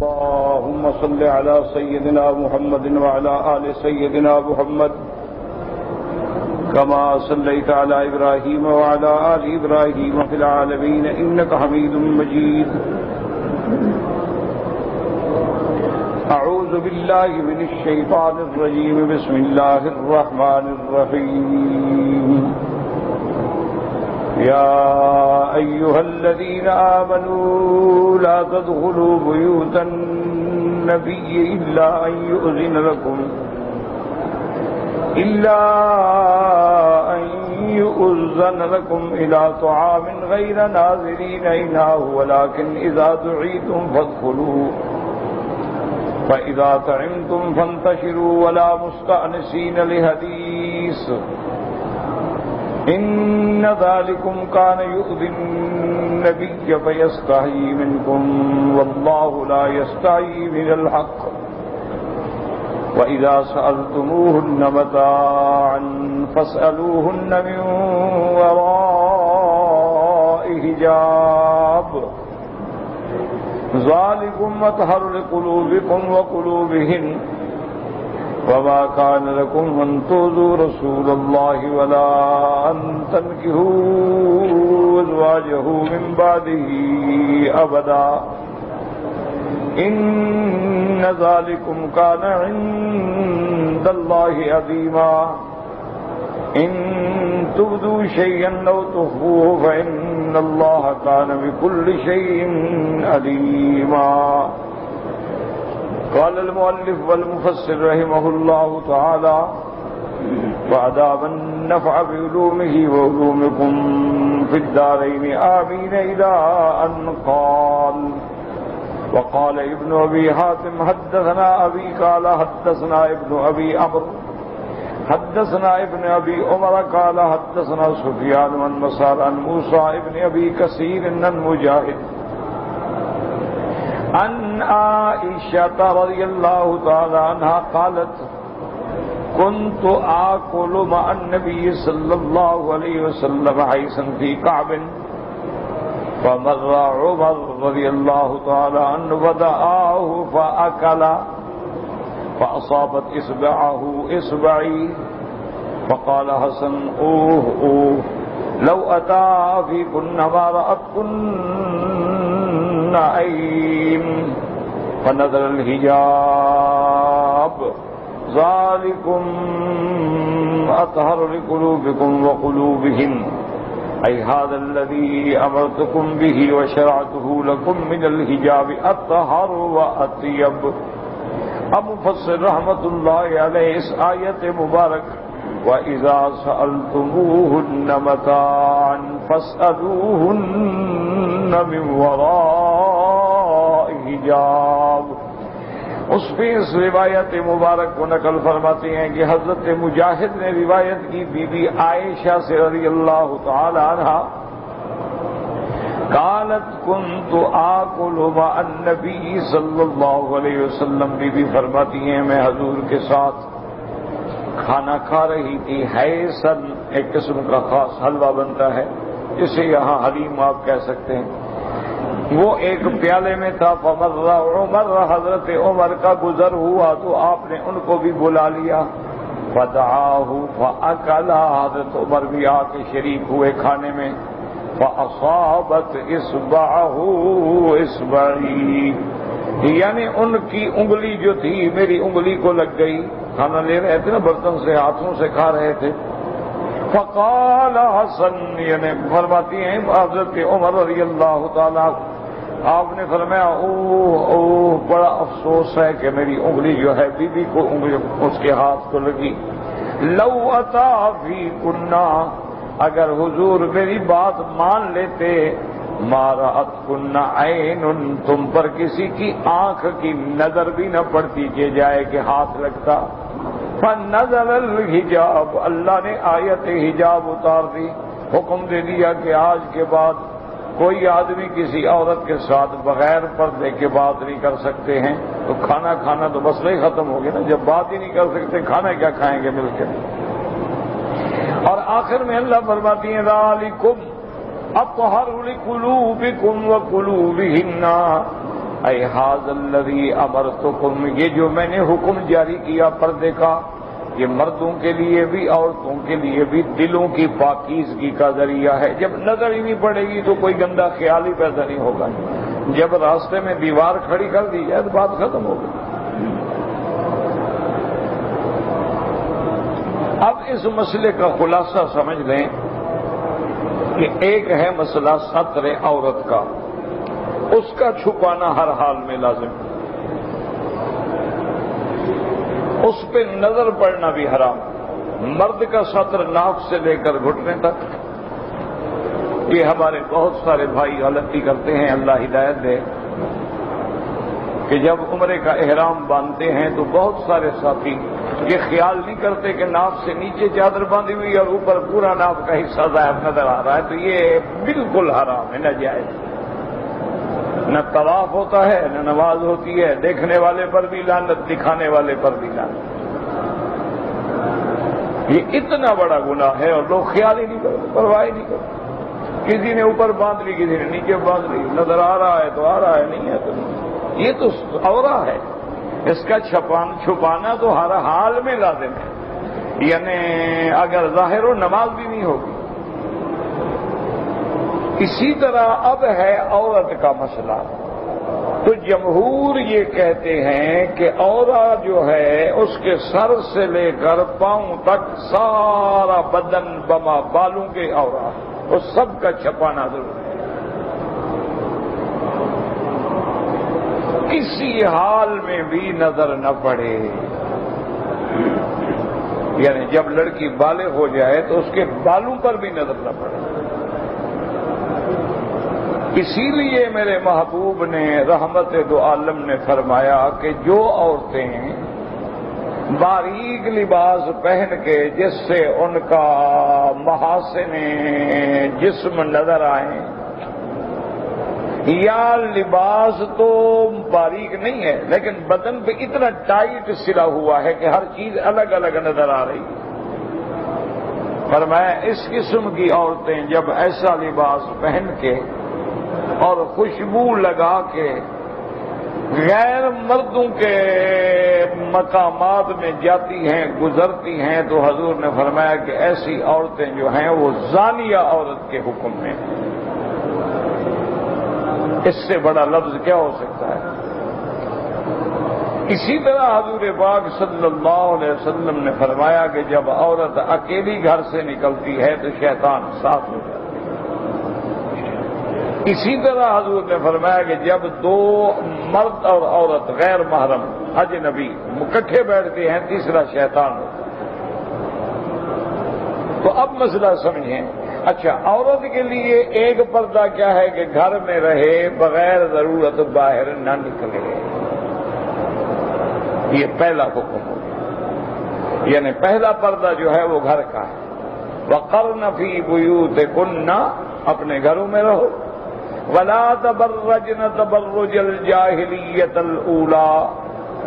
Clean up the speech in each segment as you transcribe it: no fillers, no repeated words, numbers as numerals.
اللهم صل على سيدنا محمد وعلى آل سيدنا محمد كما صليت على إبراهيم وعلى آل إبراهيم في العالمين إنك حميد مجيد. أعوذ بالله من الشيطان الرجيم. بسم الله الرحمن الرحيم. يا أيها الذين آمنوا لا تدخلوا بيوت النبي إلا أن يؤذن لكم إلى طعام غير ناظرين إناه ولكن إذا دعيتم فادخلوا فإذا طعمتم فانتشروا ولا مستأنسين لحديث إن ذلكم كان يؤذي النبي فيستحيي منكم والله لا يستحيي من الحق. وإذا سألتموهن متاعا فاسألوهن من وراء حجاب ذلكم أطهر لقلوبكم وقلوبهن. وما كان لكم أن تؤذوا رسول الله ولا أن تنكحوا أزواجه من بعده أبدا إن ذلكم كان عند الله عظيما. إن تبدوا شيئا أو تخفوه فإن الله كان بكل شيء عليما. قال المؤلف والمفسر رحمه الله تعالى وأدام النفع بعلومه وعلومكم في الدارين آمين إلى أن قال وقال ابن أبي حاتم حدثنا أبي قال حدثنا ابن أبي عمرو حدثنا ابن أبي عمر قال حدثنا سفيان عن مسار عن موسى ابن أبي كثير عن مجاهد عن عائشة رضي الله تعالى عنها قالت كنت آكل مع النبي صلى الله عليه وسلم حيثا في كعب فمر عمر رضي الله تعالى عنه فدعاه فأكل فأصابت إصبعي فقال حسن أوه أوه لو أتى فيكن ما رأتكن عين فنزل الحجاب ذلكم أطهر لقلوبكم وقلوبهن أي هذا الذي أمرتكم به وشرعته لكم من الحجاب أطهر وأطيب. اب مفسر رحمت اللہ علیہ اس آیت مبارک وَإِذَا سَأَلْتُمُوهُنَّ مَتَاعًا فَاسْأَلُوهُنَّ مِنْ وَرَاءِ حِجَابٍ اس پہ اس روایت مبارک کو نقل فرماتے ہیں کہ حضرت مجاہد نے روایت کی بی بی عائشہ سے رضی اللہ تعالی عنہا قالت كنت آكل مع النبي صلی اللہ علیہ وسلم بی بی فرماتی ہیں میں حضور کے ساتھ کھانا کھا رہی تھی. حیسن ایک قسم کا خاص حلوہ بنتا ہے جسے یہاں حلیم آپ کہہ سکتے ہیں. وہ ایک پیالے میں تھا. فمر عمر حضرت عمر کا گزر ہوا تو آپ نے ان کو بھی بلا لیا. فدعاہ فاکل حضرت عمر بھی آ کے شریک ہوئے کھانے میں. فاصابت اصبعہ اصبعی یعنی ان کی انگلی جو تھی میری انگلی کو لگ گئی. کھانا لے رہے تھے نا برتن سے ہاتھوں سے کھا رہے تھے. فقال حسن یعنی فرماتی ہیں حضرت عمر رضی اللہ تعالیٰ آپ نے فرمایا اوہ بڑا افسوس ہے کہ میری انگلی جو ہے بی بی کو انگلی اس کے ہاتھ کو لگی. لو اتا فی کنہ اگر حضور میری بات مان لیتے ما رأتکن عین تم پر کسی کی آنکھ کی نظر بھی نہ پڑتی کہ جائے کہ ہاتھ لگتا. فنزل الحجاب اللہ نے آیت حجاب اتار دی. حکم دے دیا کہ آج کے بعد کوئی آدمی کسی عورت کے ساتھ بغیر پردے کے بات نہیں کر سکتے ہیں. تو کھانا کھانا تو مسئلہ ہی ختم ہو گیا نا. جب بات ہی نہیں کر سکتے کھانا کیا کھائیں گے مل کے. اور آخر میں اللہ فرماتی ہیں ذالکم اطہر لقلوبکم وقلوبہن اے ھذا الذی امرتکم، یہ جو میں نے حکم جاری کیا پردے کا، یہ مردوں کے لیے بھی عورتوں کے لیے بھی دلوں کی پاکیزگی کا ذریعہ ہے۔ جب نظر ہی نہیں پڑے گی تو کوئی گندا خیال ہی پیدا نہیں ہوگا۔ جب راستے میں دیوار کھڑی کر دی جائے تو بات ختم ہو گئی۔ اب اس مسئلے کا خلاصہ سمجھ لیں کہ ایک ہے مسئلہ ستر عورت کا، اس کا چھپانا ہر حال میں لازم ہے، اس پہ نظر پڑنا بھی حرام۔ مرد کا ستر ناک سے لے کر گھٹنے تک، یہ ہمارے بہت سارے بھائی غلطی کرتے ہیں، اللہ ہدایت دے، کہ جب عمرے کا احرام باندھتے ہیں تو بہت سارے ساتھی یہ خیال نہیں کرتے کہ ناف سے نیچے چادر باندھی ہوئی اور اوپر پورا ناف کا حصہ ظاہر نظر آ رہا ہے، تو یہ بالکل حرام ہے، ناجائز۔ نہ طواف ہوتا ہے، نہ نماز ہوتی ہے، دیکھنے والے پر بھی لعنت، دکھانے والے پر بھی لعنت۔ یہ اتنا بڑا گناہ ہے اور لوگ خیال ہی نہیں کرتے، پرواہ ہی نہیں کرتے۔ کسی نے اوپر باندھ لی، کسی نے نیچے باندھ لی، نظر آ رہا ہے تو آ رہا ہے، نہیں ہے تو نہیں۔ یہ تو عورہ ہے، اس کا چھپانا تو ہر حال میں لازم ہے، یعنی اگر ظاہر ہو نماز بھی نہیں ہوگی۔ اسی طرح اب ہے عورت کا مسئلہ، تو جمہور یہ کہتے ہیں کہ عورت جو ہے اس کے سر سے لے کر پاؤں تک سارا بدن بما بالوں کے عورت، اس سب کا چھپانا ضروری ہے، کسی حال میں بھی نظر نہ پڑے۔ یعنی جب لڑکی بالغ ہو جائے تو اس کے بالوں پر بھی نظر نہ پڑے۔ اسی لیے میرے محبوب نے رحمت دو عالم نے فرمایا کہ جو عورتیں باریک لباس پہن کے جس سے ان کا محاسن جسم نظر آئے، یا لباس تو باریک نہیں ہے لیکن بدن پہ اتنا ٹائٹ سلا ہوا ہے کہ ہر چیز الگ الگ نظر آ رہی ہے، فرمایا اس قسم کی عورتیں جب ایسا لباس پہن کے اور خوشبو لگا کے غیر مردوں کے مقامات میں جاتی ہیں، گزرتی ہیں، تو حضور نے فرمایا کہ ایسی عورتیں جو ہیں وہ زانیہ عورت کے حکم میں، اس سے بڑا لفظ کیا ہو سکتا ہے۔ اسی طرح حضور پاک صلی اللہ علیہ وسلم نے فرمایا کہ جب عورت اکیلی گھر سے نکلتی ہے تو شیطان ساتھ ہو جاتا ہے۔ اسی طرح حضور نے فرمایا کہ جب دو مرد اور عورت غیر محرم اجنبی اکٹھے بیٹھتے ہیں تیسرا شیطان ہوتا ہے۔ تو اب مسئلہ سمجھیں۔ اچھا، عورت کے لیے ایک پردہ کیا ہے کہ گھر میں رہے، بغیر ضرورت باہر نہ نکلے، یہ پہلا حکم ہو گیا، یعنی پہلا پردہ جو ہے وہ گھر کا ہے۔ وَقَرْنَ فِي بُيُوتِكُنَّ، اپنے گھروں میں رہو، وَلَا تَبَرَّجْنَ تَبَرُّجَ الْجَاهِلِيَّةِ الْأُولَىٰ،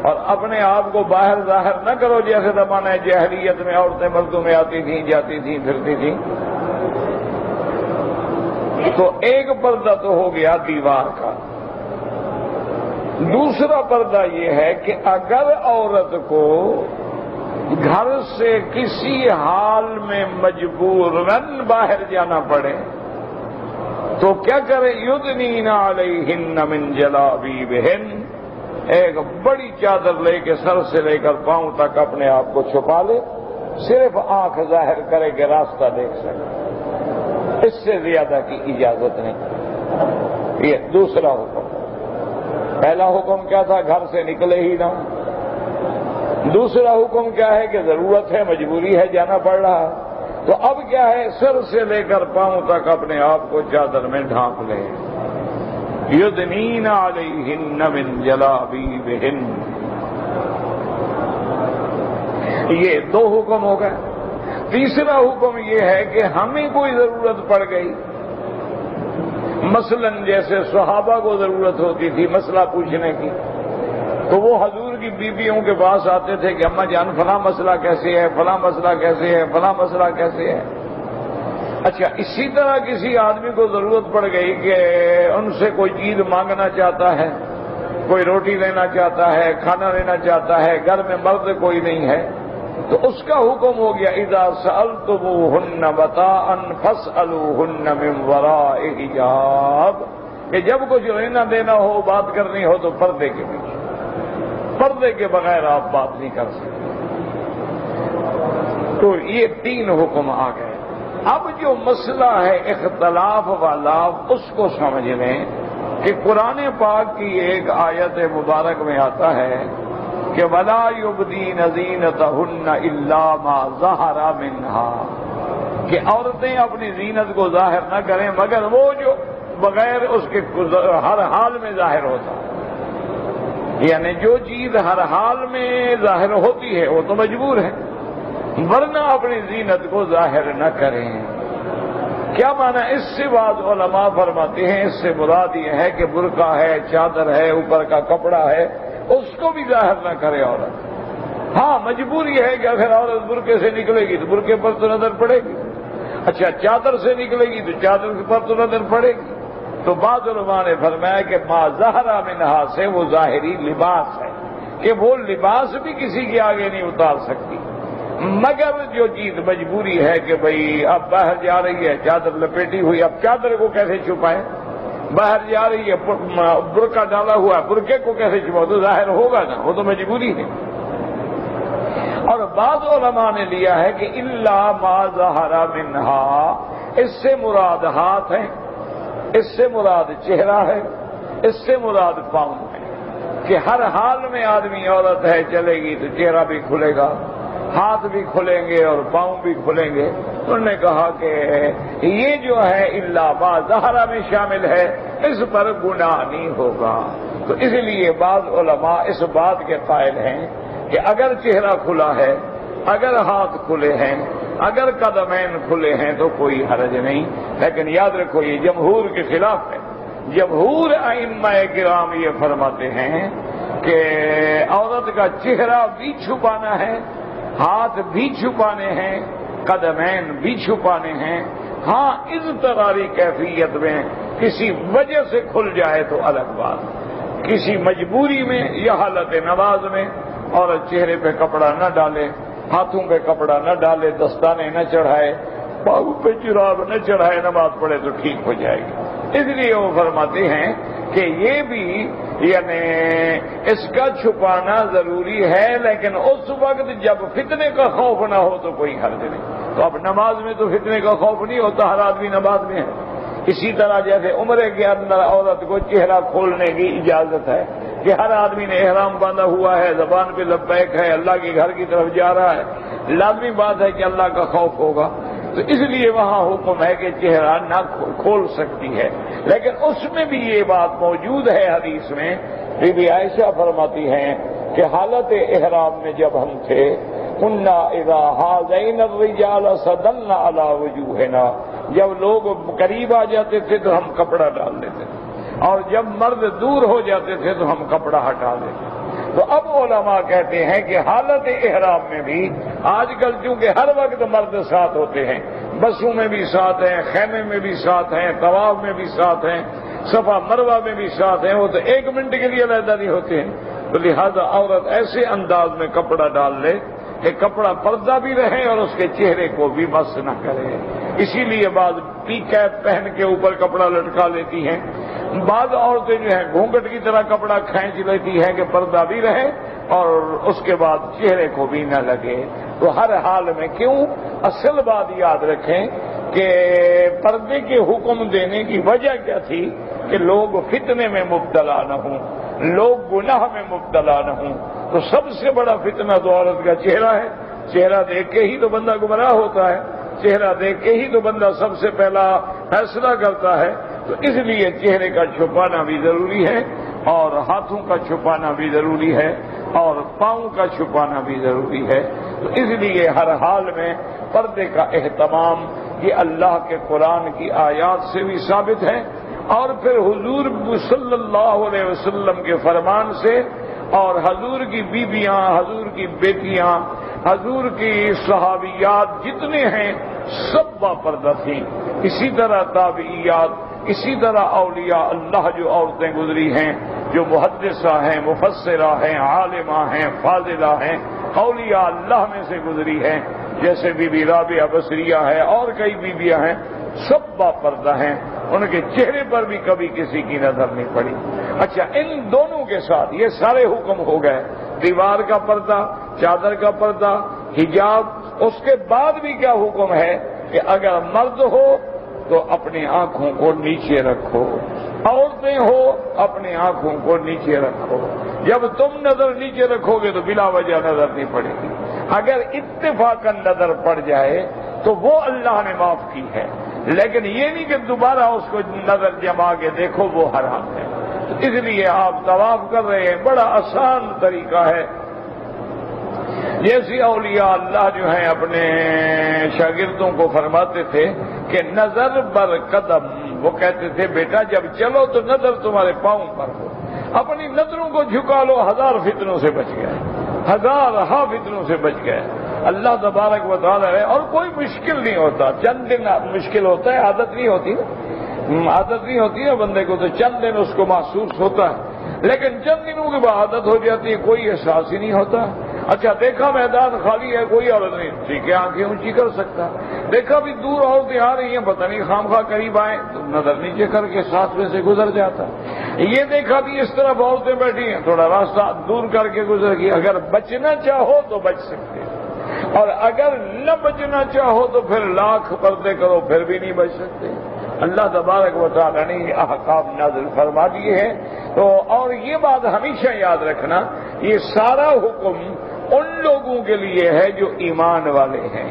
اور اپنے آپ کو باہر ظاہر نہ کرو جیسے زمانہ جاہلیت میں عورتیں مردوں میں آتی تھیں، جاتی تھیں، پھرتی تھیں۔ تو ایک پردہ تو ہو گیا دیوار کا۔ دوسرا پردہ یہ ہے کہ اگر عورت کو گھر سے کسی حال میں مجبوراً باہر جانا پڑے تو کیا کرے؟ یدنین علیہن من جلابیبہن، ایک بڑی چادر لے کے سر سے لے کر پاؤں تک اپنے آپ کو چھپا لے، صرف آنکھ ظاہر کرے کہ راستہ دیکھ سکے، اس سے زیادہ کی اجازت نہیں۔ یہ دوسرا حکم۔ پہلا حکم کیا تھا؟ گھر سے نکلے ہی نہ۔ دوسرا حکم کیا ہے کہ ضرورت ہے، مجبوری ہے، جانا پڑ رہا ہے، تو اب کیا ہے؟ سر سے لے کر پاؤں تک اپنے آپ کو چادر میں ڈھانپ لے۔ یدنین علیہن من جلابیبہن، یہ دو حکم ہو گئے۔ تیسرا حکم یہ ہے کہ ہمیں کوئی ضرورت پڑ گئی، مثلا جیسے صحابہ کو ضرورت ہوتی تھی مسئلہ پوچھنے کی، تو وہ حضور کی بیویوں کے پاس آتے تھے کہ اماں جان فلاں مسئلہ کیسے ہے، فلاں مسئلہ کیسے ہے، فلاں مسئلہ کیسے ہے۔ اچھا، اسی طرح کسی آدمی کو ضرورت پڑ گئی کہ ان سے کوئی چیز مانگنا چاہتا ہے، کوئی روٹی لینا چاہتا ہے، کھانا لینا چاہتا ہے، گھر میں مرد کوئی نہیں ہے، تو اس کا حکم ہو گیا اذا سألتموهن متاعا فاسألوهن من وراء حجاب، کہ جب کچھ لینا دینا ہو، بات کرنی ہو تو پردے کے پیچھے، پردے کے بغیر آپ بات نہیں کر سکتے۔ تو یہ 3 حکم آ گئے۔ اب جو مسئلہ ہے اختلاف والا، اس کو سمجھ لیں کہ قرآن پاک کی ایک آیت مبارک میں آتا ہے کہ وَلَا يُبْدِينَ زِينَتَهُنَّ إِلَّا مَا ظَهَرَ مِنْهَا، کہ عورتیں اپنی زینت کو ظاہر نہ کریں مگر وہ جو بغیر اس کے ہر حال میں ظاہر ہوتا ہے، یعنی جو چیز ہر حال میں ظاہر ہوتی ہے وہ تو مجبور ہے، ورنہ اپنی زینت کو ظاہر نہ کریں۔ کیا معنی؟ اس سے بعض علماء فرماتے ہیں اس سے مراد یہ ہے کہ برقع ہے، چادر ہے، اوپر کا کپڑا ہے، اس کو بھی ظاہر نہ کرے عورت۔ ہاں مجبوری ہے کہ اگر عورت برقعے سے نکلے گی تو برقعے پر تو نظر پڑے گی، اچھا چادر سے نکلے گی تو چادر پر تو نظر پڑے گی۔ تو بعض علماء نے فرمایا کہ ما ظہر منہا سے وہ ظاہری لباس ہے، کہ وہ لباس بھی کسی کے آگے نہیں اتار سکتی، مگر جو چیز مجبوری ہے کہ بھئی اب باہر جا رہی ہے چادر لپیٹی ہوئی، اب چادر کو کیسے چھپائیں؟ باہر جا رہی ہے برقع ڈالا ہوا ہے، برقعے کو کیسے چھپاؤ؟ تو ظاہر ہوگا نا، وہ تو مجبوری ہے۔ اور بعض علماء نے لیا ہے کہ الا ما ظہر منہا، اس سے مراد ہاتھ ہے، اس سے مراد چہرہ ہے، اس سے مراد پاؤں ہے، کہ ہر حال میں آدمی عورت ہے چلے گی تو چہرہ بھی کھلے گا، ہاتھ بھی کھلیں گے اور پاؤں بھی کھلیں گے۔ انہوں نے کہا کہ یہ جو ہے الا ما ظہر میں شامل ہے، اس پر گناہ نہیں ہوگا۔ تو اس لیے بعض علماء اس بات کے قائل ہیں کہ اگر چہرہ کھلا ہے، اگر ہاتھ کھلے ہیں، اگر قدمین کھلے ہیں تو کوئی حرج نہیں، لیکن یاد رکھو یہ جمہور کے خلاف ہے۔ جمہور ائمہ کرام یہ فرماتے ہیں کہ عورت کا چہرہ بھی چھپانا ہے، ہاتھ بھی چھپانے ہیں، قدمین بھی چھپانے ہیں، ہاں اضطراری کیفیت میں کسی وجہ سے کھل جائے تو الگ بات، کسی مجبوری میں یا حالت نماز میں عورت چہرے پہ کپڑا نہ ڈالے، ہاتھوں پہ کپڑا نہ ڈالے، دستانے نہ چڑھائے، پاؤں پہ چراب نہ چڑھائے، نماز پڑھے تو ٹھیک ہو جائے گی۔ اس لیے وہ فرماتے ہیں کہ یہ بھی یعنی اس کا چھپانا ضروری ہے، لیکن اس وقت جب فتنے کا خوف نہ ہو تو کوئی حرج نہیں۔ تو اب نماز میں تو فتنے کا خوف نہیں ہوتا، ہر آدمی نماز میں ہے۔ اسی طرح جیسے عمرے کے اندر عورت کو چہرہ کھولنے کی اجازت ہے کہ ہر آدمی نے احرام باندھا ہوا ہے، زبان پہ لبیک ہے، اللہ کے گھر کی طرف جا رہا ہے، لازمی بات ہے کہ اللہ کا خوف ہوگا، تو اس لیے وہاں حکم ہے کہ چہرہ نہ کھول سکتی ہے۔ لیکن اس میں بھی یہ بات موجود ہے حدیث میں، بی بی عائشہ فرماتی ہیں کہ حالت احرام میں جب ہم تھے کنا اذا حاذین الرجال صدلنا علی وجوہنا، جب لوگ قریب آ جاتے تھے تو ہم کپڑا ڈال لیتے تھے، اور جب مرد دور ہو جاتے تھے تو ہم کپڑا ہٹا دیتے۔ تو اب علماء کہتے ہیں کہ حالت احرام میں بھی آج کل چونکہ ہر وقت مرد ساتھ ہوتے ہیں، بسوں میں بھی ساتھ ہیں، خیمے میں بھی ساتھ ہیں، طواف میں بھی ساتھ ہیں، صفا مروہ میں بھی ساتھ ہیں، وہ تو 1 منٹ کے لیے علیحدہ نہیں ہوتے ہیں، تو لہذا عورت ایسے انداز میں کپڑا ڈال لے کہ کپڑا پردہ بھی رہے اور اس کے چہرے کو بھی مس نہ کرے۔ اسی لیے بعض پی کیپ پہن کے اوپر کپڑا لٹکا لیتی ہیں، بعض عورتیں جو ہیں گھونگھٹ کی طرح کپڑا کھینچ لیتی ہیں کہ پردہ بھی رہے اور اس کے بعد چہرے کو بھی نہ لگے۔ تو ہر حال میں کیوں؟ اصل بات یاد رکھیں کہ پردے کے حکم دینے کی وجہ کیا تھی کہ لوگ فتنے میں مبتلا نہ ہوں، لوگ گناہ میں مبتلا نہ ہوں۔ تو سب سے بڑا فتنہ تو عورت کا چہرہ ہے، چہرہ دیکھ کے ہی تو بندہ گمراہ ہوتا ہے، چہرہ دیکھ کے ہی تو بندہ سب سے پہلا فیصلہ کرتا ہے۔ تو اس لیے چہرے کا چھپانا بھی ضروری ہے، اور ہاتھوں کا چھپانا بھی ضروری ہے، اور پاؤں کا چھپانا بھی ضروری ہے۔ تو اس لیے ہر حال میں پردے کا اہتمام یہ اللہ کے قرآن کی آیات سے بھی ثابت ہے، اور پھر حضور صلی اللہ علیہ وسلم کے فرمان سے، اور حضور کی بیویاں، حضور کی بیٹیاں، حضور کی صحابیات جتنے ہیں سب باپردہ تھیں۔ اسی طرح تابعیات، اسی طرح اولیاء اللہ جو عورتیں گزری ہیں جو محدثہ ہیں، مفسرہ ہیں، عالمہ ہیں، فاضلہ ہیں، اولیاء اللہ میں سے گزری ہیں، جیسے بی بی رابعہ بصریہ ہے اور کئی بیویاں ہیں، سب با پردہ ہیں، ان کے چہرے پر بھی کبھی کسی کی نظر نہیں پڑی۔ اچھا، ان دونوں کے ساتھ یہ سارے حکم ہو گئے، دیوار کا پردہ، چادر کا پردہ، حجاب۔ اس کے بعد بھی کیا حکم ہے کہ اگر مرد ہو تو اپنی آنکھوں کو نیچے رکھو، عورتیں ہو اپنی آنکھوں کو نیچے رکھو۔ جب تم نظر نیچے رکھو گے تو بلا وجہ نظر نہیں پڑے گی، اگر اتفاقاً نظر پڑ جائے تو وہ اللہ نے معاف کی ہے، لیکن یہ نہیں کہ دوبارہ اس کو نظر جما کے دیکھو، وہ حرام ہے۔ اس لیے آپ طواف کر رہے ہیں، بڑا آسان طریقہ ہے۔ جیسے اولیاء اللہ جو ہیں اپنے شاگردوں کو فرماتے تھے کہ نظر بر قدم، وہ کہتے تھے بیٹا جب چلو تو نظر تمہارے پاؤں پر ہو، اپنی نظروں کو جھکا لو، ہزار فتنوں سے بچ گئے، ہزار فتنوں سے بچ گئے۔ اللہ تبارک و تعالی ہے، اور کوئی مشکل نہیں ہوتا، چند دن مشکل ہوتا ہے، عادت نہیں ہوتی نا، عادت نہیں ہوتی ہے بندے کو، تو چند دن اس کو محسوس ہوتا ہے، لیکن چند دنوں کے بعد عادت ہو جاتی ہے، کوئی احساس ہی نہیں ہوتا۔ اچھا، دیکھا میدان خالی ہے، کوئی عورت نہیں، ٹھیک ہے آنکھیں اونچی کر سکتا، دیکھا بھی دور عورتیں آ رہی ہیں، پتہ نہیں خام خواہ قریب آئیں تو نظر نیچے کر کے ساتھ میں سے گزر جاتا، یہ دیکھا بھی اس طرف عورتیں بیٹھی ہیں، تھوڑا راستہ دور کر کے گزر گئی۔ اگر بچنا چاہو تو بچ سکتے، اور اگر نہ بچنا چاہو تو پھر لاکھ پردے کرو پھر بھی نہیں بچ سکتے۔ اللہ تبارک و تعالی نے یہ احکام نازل فرما دیے ہیں، تو اور یہ بات ہمیشہ یاد رکھنا، یہ سارا حکم ان لوگوں کے لیے ہے جو ایمان والے ہیں۔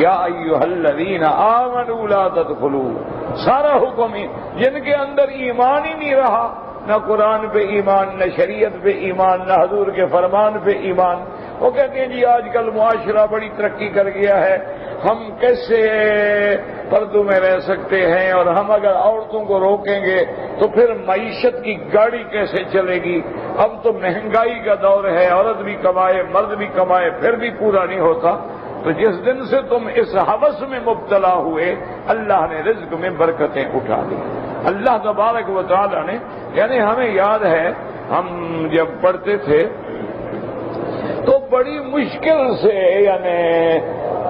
یا ایھا الذین آمنوا لا تدخلوا، سارا حکم ہی جن کے اندر ایمان ہی نہیں رہا، نہ قرآن پہ ایمان، نہ شریعت پہ ایمان، نہ حضور کے فرمان پہ ایمان، وہ کہتے ہیں جی آج کل معاشرہ بڑی ترقی کر گیا ہے، ہم کیسے پردوں میں رہ سکتے ہیں، اور ہم اگر عورتوں کو روکیں گے تو پھر معیشت کی گاڑی کیسے چلے گی، اب تو مہنگائی کا دور ہے، عورت بھی کمائے مرد بھی کمائے پھر بھی پورا نہیں ہوتا۔ تو جس دن سے تم اس ہوس میں مبتلا ہوئے، اللہ نے رزق میں برکتیں اٹھا دی۔ اللہ تبارک و تعالی نے، یعنی ہمیں یاد ہے ہم جب پڑھتے تھے تو بڑی مشکل سے، یعنی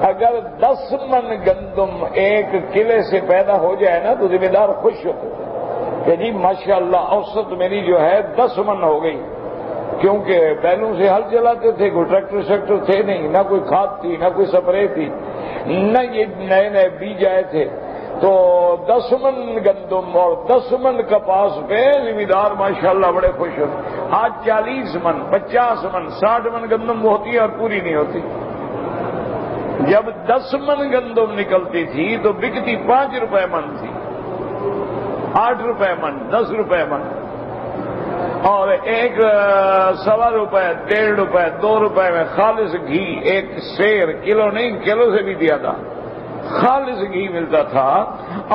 اگر 10 من گندم ایک قلعے سے پیدا ہو جائے نا تو ذمہ دار خوش ہوتے تھے کہ جی ماشاءاللہ اوسط میری جو ہے 10 من ہو گئی، کیونکہ بیلوں سے ہل چلاتے تھے، کوئی ٹریکٹر شیکٹر تھے نہیں، نہ کوئی کھاد تھی، نہ کوئی سپرے تھی، نہ یہ نئے نئے بیج آئے تھے، تو 10 من گندم اور 10 من کپاس پہ ذمہ دار ماشاءاللہ بڑے خوش ہوتے۔ آج 40 من 50 من 60 من گندم ہوتی ہے اور پوری نہیں ہوتی۔ جب 10 من گندم نکلتی تھی تو بکتی 5 روپے من تھی، 8 روپے من، 10 روپے من، اور 1 سوا روپے، 1.5 روپے، 2 روپے میں خالص گھی، ایک سیر، کلو نہیں کلو سے بھی دیا تھا، خالص گھی ملتا تھا۔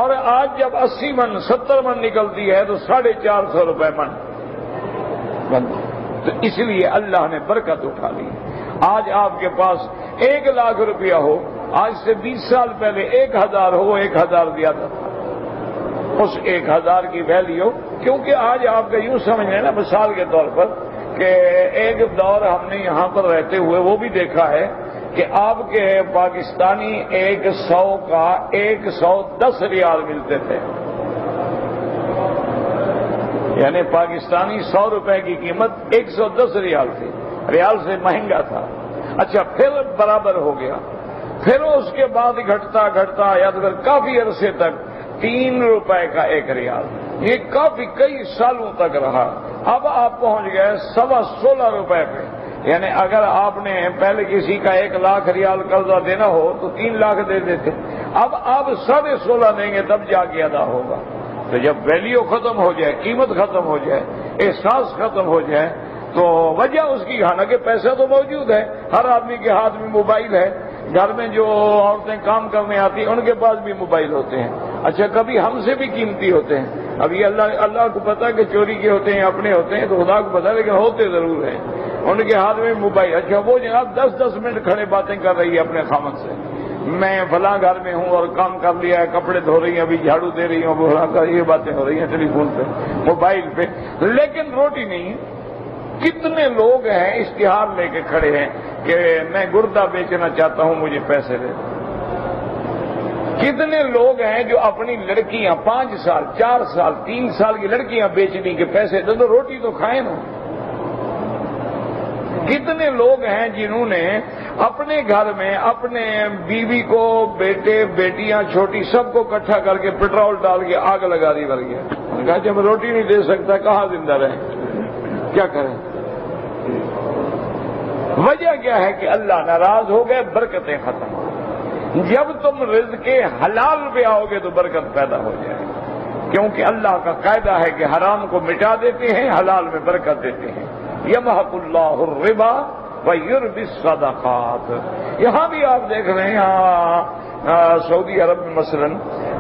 اور آج جب 80 من 70 من نکلتی ہے تو 450 روپے من بنتی، تو اس لیے اللہ نے برکت اٹھا لی۔ آج آپ کے پاس 1 لاکھ روپیہ ہو، آج سے 20 سال پہلے 1000 ہو، 1000 دیا تھا، اس 1000 کی ویلیو، کیونکہ آج آپ کا یوں سمجھ رہے ہیں نا مثال کے طور پر کہ ایک دور ہم نے یہاں پر رہتے ہوئے وہ بھی دیکھا ہے کہ آپ کے پاکستانی 100 کا 110 ریال ملتے تھے، یعنی پاکستانی 100 روپے کی قیمت 110 ریال تھی، ریال سے مہنگا تھا۔ اچھا، پھر برابر ہو گیا، پھر اس کے بعد گھٹتا گھٹتا یا تو پھر کافی عرصے تک 3 روپے کا 1 ریال، یہ کافی کئی سالوں تک رہا۔ اب آپ پہنچ گئے 16.25 روپے پہ، یعنی اگر آپ نے پہلے کسی کا 1 لاکھ ریال قرضہ دینا ہو تو 3 لاکھ دے دیتے، اب آپ 16.5 دیں گے تب جا کے ادا ہوگا۔ تو جب ویلیو ختم ہو جائے، قیمت ختم ہو جائے، احساس ختم ہو جائے، تو وجہ اس کی حالانکہ پیسہ تو موجود ہے، ہر آدمی کے ہاتھ میں موبائل ہے، گھر میں جو عورتیں کام کرنے آتی ہیں ان کے پاس بھی موبائل ہوتے ہیں، اچھا کبھی ہم سے بھی قیمتی ہوتے ہیں، اب یہ اللہ کو پتا کہ چوری کے ہوتے ہیں اپنے ہوتے ہیں تو خدا کو پتا، لیکن ہوتے ضرور ہیں، ان کے ہاتھ میں موبائل۔ اچھا وہ جناب 10-10 منٹ کھڑے باتیں کر رہی ہے اپنے خامد سے، میں فلاں گھر میں ہوں اور کام کر لیا ہے، کپڑے دھو رہی ہیں، ابھی جھاڑو دے رہی ہوں، بولا کر یہ باتیں ہو رہی ہیں ٹیلی فون پہ، موبائل پہ، لیکن روٹی نہیں ہے۔ کتنے لوگ ہیں اشتہار لے کے کھڑے ہیں کہ میں گردہ بیچنا چاہتا ہوں، مجھے پیسے دے دو۔ کتنے لوگ ہیں جو اپنی لڑکیاں 5 سال 4 سال 3 سال کی لڑکیاں بیچنے کے پیسے دے دو، روٹی تو کھائیں نا۔ کتنے لوگ ہیں جنہوں نے اپنے گھر میں اپنے بیوی کو، بیٹے بیٹیاں چھوٹی سب کو اکٹھا کر کے پیٹرول ڈال کے آگ لگا دی کر گیا، کہا جب روٹی نہیں دے سکتا کہاں زندہ رہیں، کیا کریں؟ وجہ کیا ہے کہ اللہ ناراض ہو گئے، برکتیں ختم ہو گئی۔ جب تم رزق کے حلال پہ آؤ گے تو برکت پیدا ہو جائے گی، کیونکہ اللہ کا قاعدہ ہے کہ حرام کو مٹا دیتے ہیں، حلال میں برکت دیتے ہیں۔ یمحق اللہ الربا ویربی الصدقات۔ یہاں بھی آپ دیکھ رہے ہیں، یہاں سعودی عرب میں مثلا،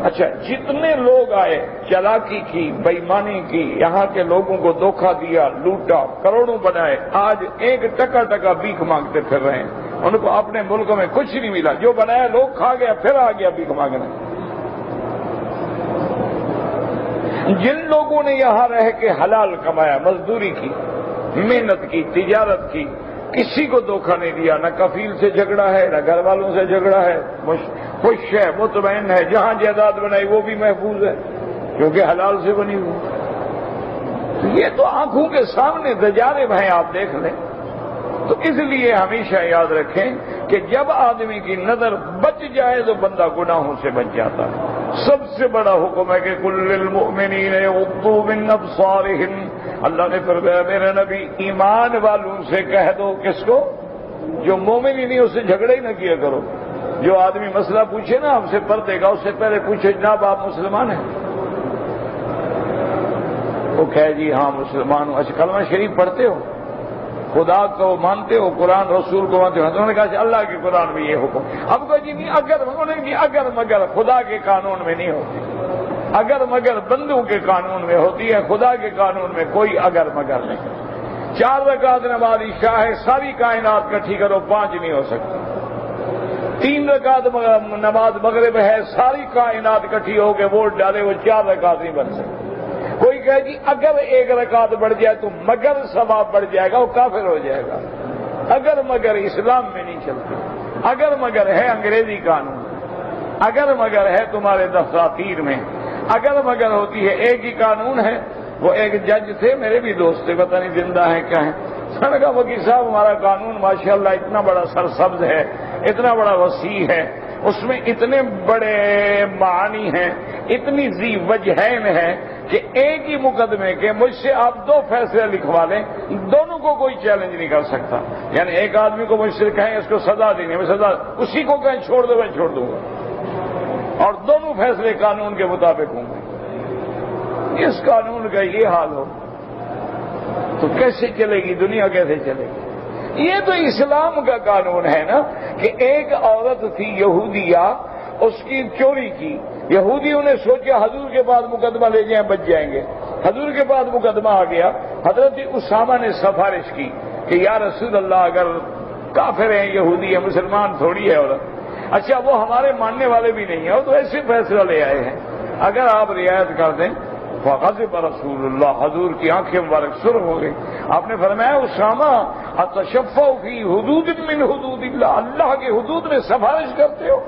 اچھا جتنے لوگ آئے، چالاکی کی، بےایمانی کی، یہاں کے لوگوں کو دھوکہ دیا، لوٹا، کروڑوں بنائے، آج ایک ٹکا ٹکا بھیک مانگتے پھر رہے ہیں۔ ان کو اپنے ملک میں کچھ نہیں ملا، جو بنایا لوگ کھا گیا، پھر آ گیا بھیک مانگنے۔ جن لوگوں نے یہاں رہ کے حلال کمایا، مزدوری کی، محنت کی، تجارت کی، کسی کو دھوکہ نہیں دیا، نہ کفیل سے جھگڑا ہے، نہ گھر والوں سے جھگڑا ہے، خوش ہے، مطمئن ہے، جہاں جائیداد بنائی وہ بھی محفوظ ہے کیونکہ حلال سے بنی ہوئی۔ یہ تو آنکھوں کے سامنے تجارب ہیں، آپ دیکھ لیں۔ تو اس لیے ہمیشہ یاد رکھیں کہ جب آدمی کی نظر بچ جائے تو بندہ گناہوں سے بچ جاتا ہے۔ سب سے بڑا حکم ہے کہ کل للمؤمنین یغضوا من ابصارہم، اللہ نے فرمایا میرے نبی ایمان والوں سے کہہ دو، کس کو؟ جو مومن ہی نہیں اس سے جھگڑا ہی نہ کیا کرو۔ جو آدمی مسئلہ پوچھے نا آپ سے پردے کا، اس سے پہلے پوچھے جناب آپ مسلمان ہیں؟ وہ کہے جی ہاں مسلمان ہوں۔ اچھا کلمہ شریف پڑھتے ہو؟ خدا کو مانتے ہو؟ قرآن رسول کو مانتے ہو؟ انہوں نے کہا اللہ کے قرآن میں یہ حکم۔ اب کو جی نہیں، اگر مگر خدا کے قانون میں نہیں ہوتی، اگر مگر بندوں کے قانون میں ہوتی ہے، خدا کے قانون میں کوئی اگر مگر نہیں۔ 4 رکعت نماز عشاء ہے، ساری کائنات کٹھی کرو 5 نہیں ہو سکتی۔ 3 رکعت نماز مغرب ہے، ساری کائنات کٹھی ہو کے ووٹ ڈالے، وہ 4 رکعت نہیں بن سکتی۔ کوئی کہے جی اگر 1 رکعت بڑھ جائے تو مگر ثواب بڑھ جائے گا، وہ کافر ہو جائے گا۔ اگر مگر اسلام میں نہیں چلتی، اگر مگر ہے انگریزی قانون، اگر مگر ہے تمہارے دفاتر میں، اگر مگر ہوتی ہے ایک ہی قانون ہے۔ وہ ایک جج تھے، میرے بھی دوست تھے، پتہ نہیں زندہ ہیں کیا ہیں، سن کا وکیل صاحب ہمارا قانون ماشاءاللہ اتنا بڑا سرسبز ہے، اتنا بڑا وسیع ہے، اس میں اتنے بڑے معانی ہیں، اتنی ذی وجہین ہے کہ ایک ہی مقدمے کے مجھ سے آپ 2 فیصلے لکھوا لیں، دونوں کو کوئی چیلنج نہیں کر سکتا۔ یعنی ایک آدمی کو مجھ سے کہیں اس کو سزا دینی ہے، میں سزا، اسی کو کہیں چھوڑ دو، میں چھوڑ دوں گا، اور دونوں فیصلے قانون کے مطابق ہوں گے۔ اس قانون کا یہ حال ہو تو کیسے چلے گی دنیا، کیسے چلے گی؟ یہ تو اسلام کا قانون ہے نا کہ ایک عورت تھی یہودیہ، اس کی چوری کی، یہودیوں نے سوچا حضور کے پاس مقدمہ لے جائیں بچ جائیں گے، حضور کے پاس مقدمہ آ گیا، حضرت اسامہ نے سفارش کی کہ یا رسول اللہ اگر کافر ہیں، یہودی ہے، مسلمان تھوڑی ہے عورت، اچھا وہ ہمارے ماننے والے بھی نہیں ہیں، وہ تو ایسے فیصلہ لے آئے ہیں، اگر آپ رعایت کر دیں۔ فغضب رسول اللہ، حضور کی آنکھیں مبارک سرخ ہو گئی۔ آپ نے فرمایا اسامہ اتشفع فی حدود من حدود اللہ، اللہ کے حدود میں سفارش کرتے ہو؟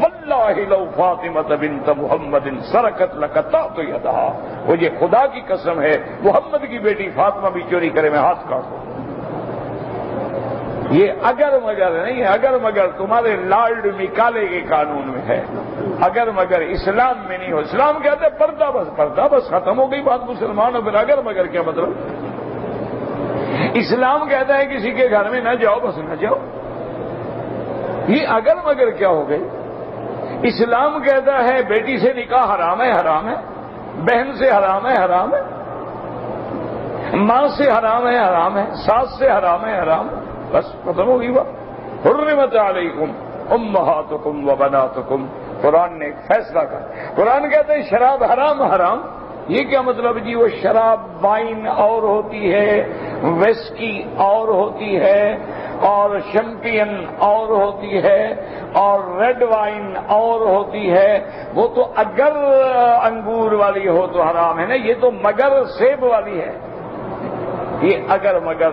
واللہ لو فاطمہ بنت محمد سرقت لقطعت یدہا، مجھے خدا کی قسم ہے محمد کی بیٹی فاطمہ بھی چوری کرے میں ہاتھ کاٹوں۔ یہ اگر مگر نہیں ہے، اگر مگر تمہارے لارڈ نکالے کے قانون میں ہے، اگر مگر اسلام میں نہیں ہو۔ اسلام کہتے ہیں پردہ، بس پردہ، بس ختم ہو گئی بات، مسلمان ہو، پھر اگر مگر کیا مطلب؟ اسلام کہتا ہے کسی کے گھر میں نہ جاؤ، بس نہ جاؤ، یہ اگر مگر کیا ہو گئی؟ اسلام کہتا ہے بیٹی سے نکاح حرام ہے، حرام ہے، بہن سے حرام ہے، حرام ہے، ماں سے حرام ہے، حرام ہے، ساس سے حرام ہے، حرام ہے، بس ختم ہو گئی بات۔ حرمت علیکم امہاتکم وبناتکم، قرآن نے ایک فیصلہ کر، قرآن کہتے ہیں شراب حرام، حرام، یہ کیا مطلب جی؟ وہ شراب وائن اور ہوتی ہے، ویسکی اور ہوتی ہے، اور شیمپین اور ہوتی ہے اور ریڈ وائن اور ہوتی ہے، وہ تو اگر انگور والی ہو تو حرام ہے نا، یہ تو مگر سیب والی ہے، یہ اگر مگر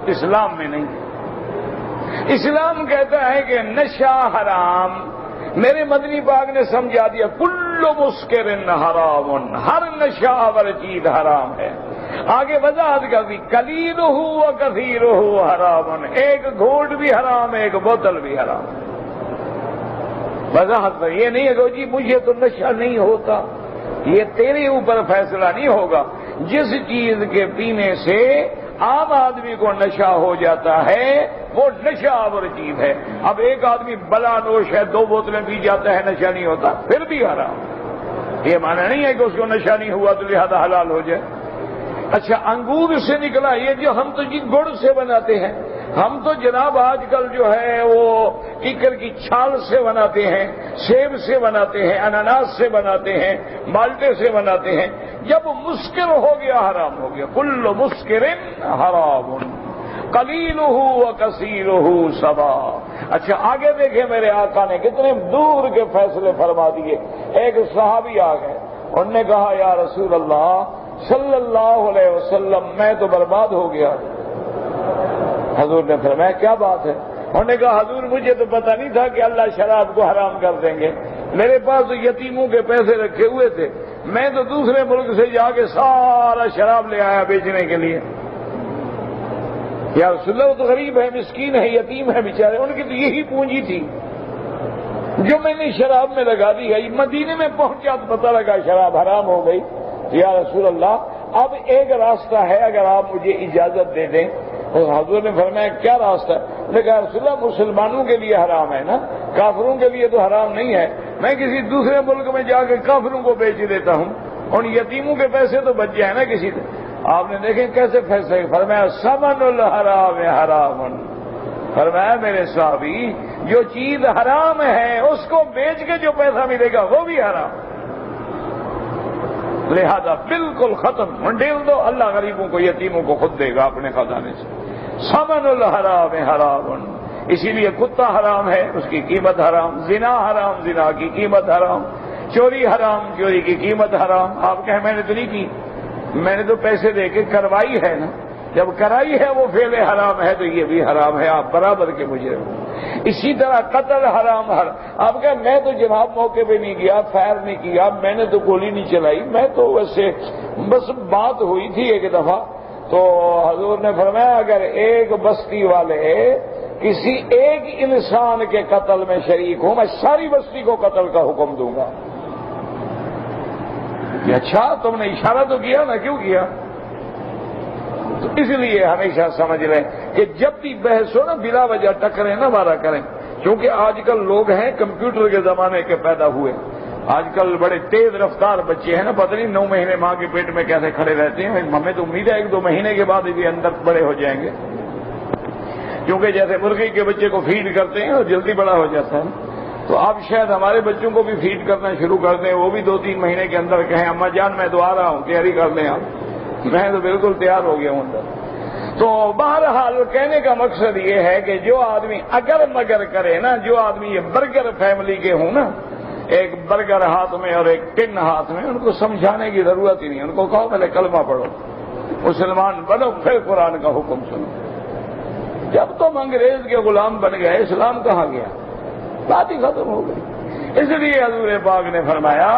اسلام میں نہیں۔ اسلام کہتا ہے کہ نشہ حرام، میرے مدنی پاک نے سمجھا دیا کل مسکر حرام، ہر نشہ آور چیز حرام ہے۔ آگے وضاحت کر دی قلیلہ و کثیرہ حرام، ایک گھونٹ بھی حرام، ایک بوتل بھی حرام۔ وضاحت پر یہ نہیں ہے کہ جی مجھے تو نشہ نہیں ہوتا، یہ تیرے اوپر فیصلہ نہیں ہوگا۔ جس چیز کے پینے سے عام آدمی کو نشہ ہو جاتا ہے وہ نشہ آور چیز ہے۔ اب ایک آدمی بلا نوش ہے، 2 بوتلیں پی جاتا ہے، نشہ نہیں ہوتا، پھر بھی حرام۔ یہ معنی نہیں ہے کہ اس کو نشہ نہیں ہوا تو لہذا حلال ہو جائے۔ اچھا انگور سے نکلا، یہ جو ہم تو جی گڑ سے بناتے ہیں، ہم تو جناب آج کل جو ہے وہ کیکر کی چھال سے بناتے ہیں، سیب سے بناتے ہیں، اناناس سے بناتے ہیں، مالٹے سے بناتے ہیں۔ جب مسکر ہو گیا حرام ہو گیا۔ کل مسکر حرام قلیلہ و کثیرہ سواء۔ اچھا آگے دیکھیں میرے آقا نے کتنے دور کے فیصلے فرما دیے۔ ایک صحابی آ گئے، انہوں نے کہا یا رسول اللہ صلی اللہ علیہ وسلم میں تو برباد ہو گیا۔ حضور نے فرمایا کیا بات ہے؟ انہوں نے کہا حضور مجھے تو پتہ نہیں تھا کہ اللہ شراب کو حرام کر دیں گے، میرے پاس تو یتیموں کے پیسے رکھے ہوئے تھے، میں تو دوسرے ملک سے جا کے سارا شراب لے آیا بیچنے کے لیے۔ یا رسول اللہ وہ تو غریب ہے، مسکین ہے، یتیم ہے بیچارے، ان کی تو یہی پونجی تھی جو میں نے شراب میں لگا دی گئی۔ مدینے میں پہنچا تو پتہ لگا شراب حرام ہو گئی۔ یا رسول اللہ اب ایک راستہ ہے، اگر آپ مجھے اجازت دے دیں۔ اور حضور نے فرمایا کیا راستہ ہے؟ انہوں نے کہا رسول اللہ مسلمانوں کے لیے حرام ہے نا، کافروں کے لیے تو حرام نہیں ہے، میں کسی دوسرے ملک میں جا کے کافروں کو بیچ دیتا ہوں، ان یتیموں کے پیسے تو بچ جائیں نا کسی سے۔ آپ نے دیکھیں کیسے فیصلے، فرمایا ثمن الحرام حرام، فرمایا میرے صحابی جو چیز حرام ہے اس کو بیچ کے جو پیسہ ملے گا وہ بھی حرام، لہذا بالکل ختم، منڈیل دو، اللہ غریبوں کو یتیموں کو خود دے گا اپنے خزانے سے۔ ثمن الحرام حرام، اسی لیے کتا حرام ہے، اس کی قیمت حرام، زنا حرام، زنا کی قیمت حرام، چوری حرام، چوری کی قیمت حرام۔ آپ کہیں میں نے تو نہیں کی، میں نے تو پیسے دے کے کروائی ہے نا، جب کرائی ہے وہ فعل حرام ہے تو یہ بھی حرام ہے، آپ برابر کے مجرم ہو۔ اسی طرح قتل حرام آپ کہیں میں تو جناب موقع پہ نہیں گیا، فائر نہیں کیا، میں نے تو گولی نہیں چلائی، میں تو ویسے بس بات ہوئی تھی ایک دفعہ۔ تو حضور نے فرمایا اگر ایک بستی والے کسی ایک انسان کے قتل میں شریک ہوں میں ساری بستی کو قتل کا حکم دوں گا۔ کہ اچھا تم نے اشارہ تو کیا نا، کیوں کیا؟ تو اس لیے ہمیشہ سمجھ لیں کہ جب بھی بحث ہو نا بلا وجہ ٹکریں نہ مارا کریں، کیونکہ آج کل لوگ ہیں کمپیوٹر کے زمانے کے پیدا ہوئے، آج کل بڑے تیز رفتار بچے ہیں نا، پتہ نہیں 9 مہینے ماں کے پیٹ میں کیسے کھڑے رہتے ہیں، ہمیں تو امید ہے 1-2 مہینے کے بعد بھی اندر بڑے ہو جائیں گے، کیونکہ جیسے مرغی کے بچے کو فیڈ کرتے ہیں اور جلدی بڑا ہو جاتا ہے، تو آپ شاید ہمارے بچوں کو بھی فیڈ کرنا شروع کر دیں، وہ بھی 2-3 مہینے کے اندر کہیں اماں جان میں تو آ رہا ہوں، تیاری کر لیں آپ، میں تو بالکل تیار ہو گیا ہوں اندر۔ تو بہرحال کہنے کا مقصد یہ ہے کہ جو آدمی اگر مگر کرے نا، جو آدمی یہ برگر فیملی کے ہوں نا، ایک برگر ہاتھ میں اور ایک ٹن ہاتھ میں، ان کو سمجھانے کی ضرورت ہی نہیں، ان کو کہو پہلے کلمہ پڑھو، مسلمان بنو، پھر قرآن کا حکم سنو۔ جب تم انگریز کے غلام بن گئے اسلام کہاں گیا؟ بات ہی ختم ہو گئی۔ اس لیے حضور پاک نے فرمایا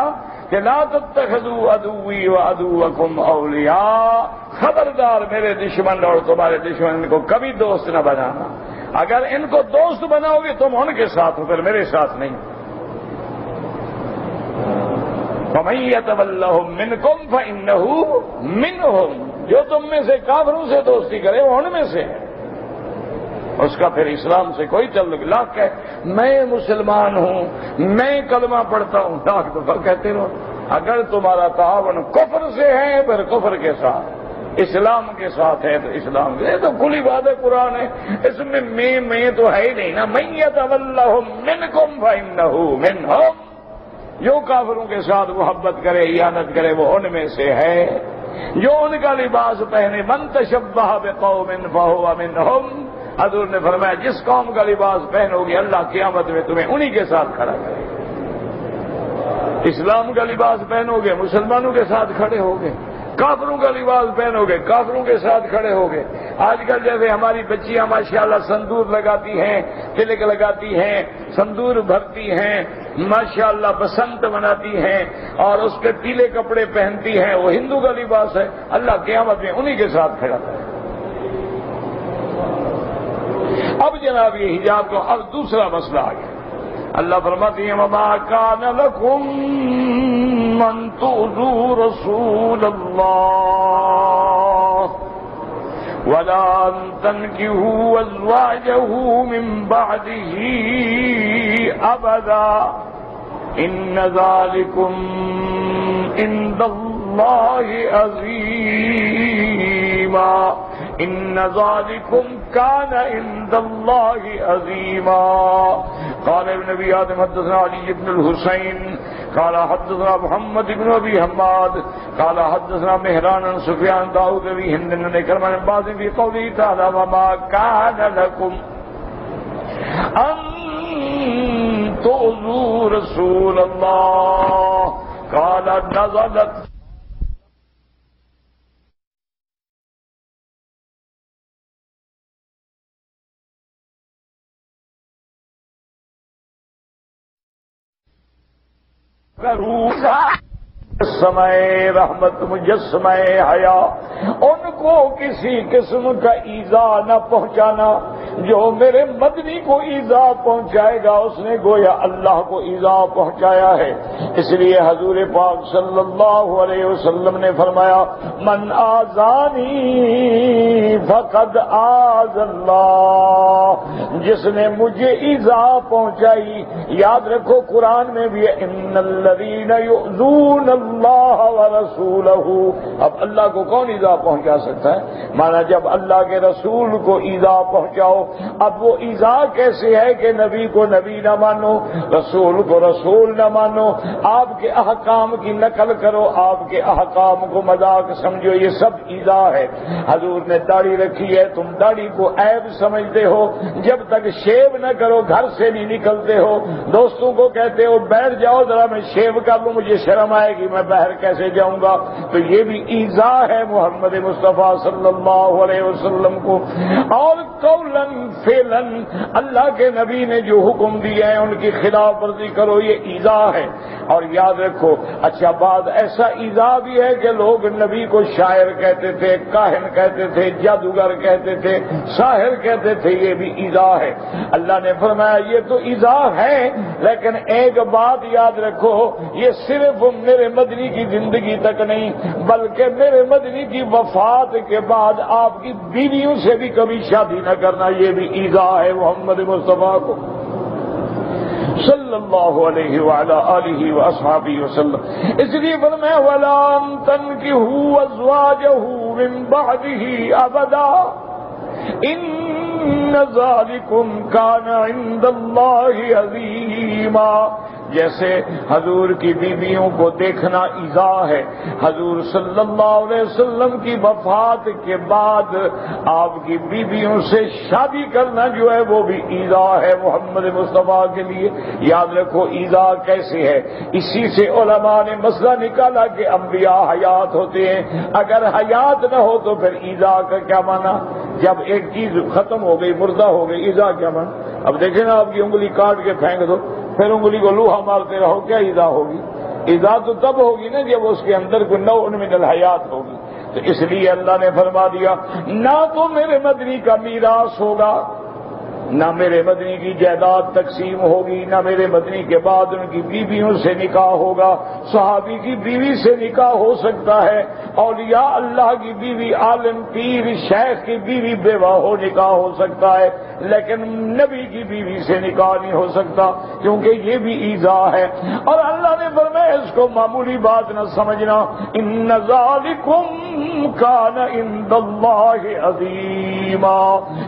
کہ لا تتخذوا عدوی وعدوکم اولیاء، خبردار میرے دشمن اور تمہارے دشمن کو کبھی دوست نہ بنانا، اگر ان کو دوست بناؤ گے تم ان کے ساتھ ہو، پھر میرے ساتھ نہیں۔ وَمَن يَتَوَلَّهُم مِّنكُمْ فَإِنَّهُ مِنْهُمْ، جو تم میں سے کافروں سے دوستی کرے وہ ان میں سے ہے، اس کا پھر اسلام سے کوئی تعلق۔ لاکھ کہ میں مسلمان ہوں، میں کلمہ پڑھتا ہوں، لاکھ دفعہ کہتے رہو، اگر تمہارا تعاون کفر سے ہے پھر کفر کے ساتھ، اسلام کے ساتھ ہے تو اسلام کے، تو کھلی بات ہے، قرآن ہے، اس میں میں تو ہے ہی نہیں نا۔ مَن يَتَوَلَّهُم مِّنكُمْ فَإِنَّهُ مِنْهُمْ، جو کافروں کے ساتھ محبت کرے، اعانت کرے، وہ ان میں سے ہے، جو ان کا لباس پہنے۔ مَن تَشَبَّهَ بِقَوْمٍ فَهُوَ مِنْهُمْ، حضور نے فرمایا جس قوم کا لباس پہنو گے اللہ قیامت میں تمہیں انہی کے ساتھ کھڑا کرے گا۔ اسلام کا لباس پہنو گے مسلمانوں کے ساتھ کھڑے ہوگے، کافروں کا لباس پہنو گے کافروں کے ساتھ کھڑے ہوگے۔ آج کل جیسے ہماری بچیاں ماشاءاللہ سندور لگاتی ہیں، تلک لگاتی ہیں، سندور بھرتی ہیں، ماشاءاللہ بسنت مناتی ہیں اور اس کے پیلے کپڑے پہنتی ہیں، وہ ہندو کا لباس ہے، اللہ قیامت میں انہی کے ساتھ کھڑا کرے۔ اب جناب یہ حجاب کو اب دوسرا مسئلہ آ گیا۔ اللہ فرماتی ہے وما كان لكم من تؤذوا رسول الله ولا أن تنكحوا أزواجه من بعده أبدا إن ذلكم عند الله عظيما إن ذلكم كان عند الله عظيما قال ابن ابي آدم حدثنا علي بن الحسين قال حدثنا محمد بن ابي حماد قال حدثنا مهران عن سفيان داود بن هند بن كرمان بعض في قوله تعالى وما كان لكم ان تؤذوا رسول الله قال نزلت سمے رحمت مجسمہ حیا، ان کو کسی قسم کا ایذا نہ پہنچانا، جو میرے مدنی کو ایذا پہنچائے گا اس نے گویا اللہ کو ایذا پہنچایا ہے۔ اس لیے حضور پاک صلی اللہ علیہ وسلم نے فرمایا من آذانی فقد آذ اللہ، جس نے مجھے ایذا پہنچائی، یاد رکھو قرآن میں بھی ان الذین یؤذون اللہ ورسولہ، اب اللہ کو کون ایذا پہنچا سکتا ہے؟ مانا جب اللہ کے رسول کو ایذا پہنچاؤ، اب وہ ایذا کیسے ہے کہ نبی کو نبی نہ مانو، رسول کو رسول نہ مانو، آپ کے احکام کی نقل کرو، آپ کے احکام کو مذاق سمجھو، یہ سب ایذا ہے۔ حضور نے داڑھی رکھی ہے، تم داڑھی کو عیب سمجھتے ہو، جب تک شیو نہ کرو گھر سے نہیں نکلتے ہو، دوستوں کو کہتے ہو بیٹھ جاؤ ذرا میں شیو کر لوں مجھے شرم آئے گی میں باہر کیسے جاؤں گا، تو یہ بھی ایذا ہے محمد مصطفیٰ صلی اللہ علیہ وسلم کو۔ اور قولن فعلن اللہ کے نبی نے جو حکم دیے ہیں ان کی خلاف ورزی کرو، یہ ایذا ہے۔ اور یاد رکھو اچھا بات ایسا ایذا بھی ہے کہ لوگ نبی کو شاعر کہتے تھے، کاہن کہتے تھے، جادوگر کہتے تھے، ساحر کہتے تھے، یہ بھی ایذا ہے۔ اللہ نے فرمایا یہ تو ایذا ہے، لیکن ایک بات یاد رکھو یہ صرف میرے مدنی کی زندگی تک نہیں بلکہ میرے مدنی کی وفات کے بعد آپ کی بیویوں سے بھی کبھی شادی نہ کرنا، یہ بھی ایذا ہے محمد مصطفیٰ کو صلی اللہ علیہ وعلی آلہ واصحابہ وسلم۔ اس لیے فرمایا وَلَا تَنكِحُوا أَزْوَاجَهُ مِن بَعْدِهِ أَبَدًا إِنَّ ذَلِكُمْ كَانَ عِندَ اللَّهِ عَظِيمًا۔ جیسے حضور کی بیویوں کو دیکھنا ایذا ہے، حضور صلی اللہ علیہ وسلم کی وفات کے بعد آپ کی بیویوں سے شادی کرنا جو ہے وہ بھی ایذا ہے محمد مصطفیٰ کے لیے۔ یاد رکھو ایذا کیسے ہے، اسی سے علماء نے مسئلہ نکالا کہ انبیاء حیات ہوتے ہیں، اگر حیات نہ ہو تو پھر ایذا کا کیا معنی؟ جب ایک چیز ختم ہو گئی مردہ ہو گئی ایذا کیا معنی؟ اب دیکھیں نا آپ کی انگلی کاٹ کے پھینک دو پھر انگلی کو لوہا مارتے رہو، کیا ایذا ہوگی؟ ایذا تو تب ہوگی نا جب اس کے اندر کوئی نوع من الحیات ہوگی۔ تو اس لیے اللہ نے فرما دیا نہ تو میرے مدنی کا میراث ہوگا، نہ میرے مدنی کی جائیداد تقسیم ہوگی، نہ میرے مدنی کے بعد ان کی بیویوں سے نکاح ہوگا۔ صحابی کی بیوی سے نکاح ہو سکتا ہے، اولیاء اللہ کی بیوی، عالم پیر شیخ کی بیوی بیوہ ہو نکاح ہو سکتا ہے، لیکن نبی کی بیوی سے نکاح نہیں ہو سکتا کیونکہ یہ بھی ایذا ہے۔ اور اللہ نے فرمایا اس کو معمولی بات نہ سمجھنا، ان ذالکم كان عند اللہ عظیما،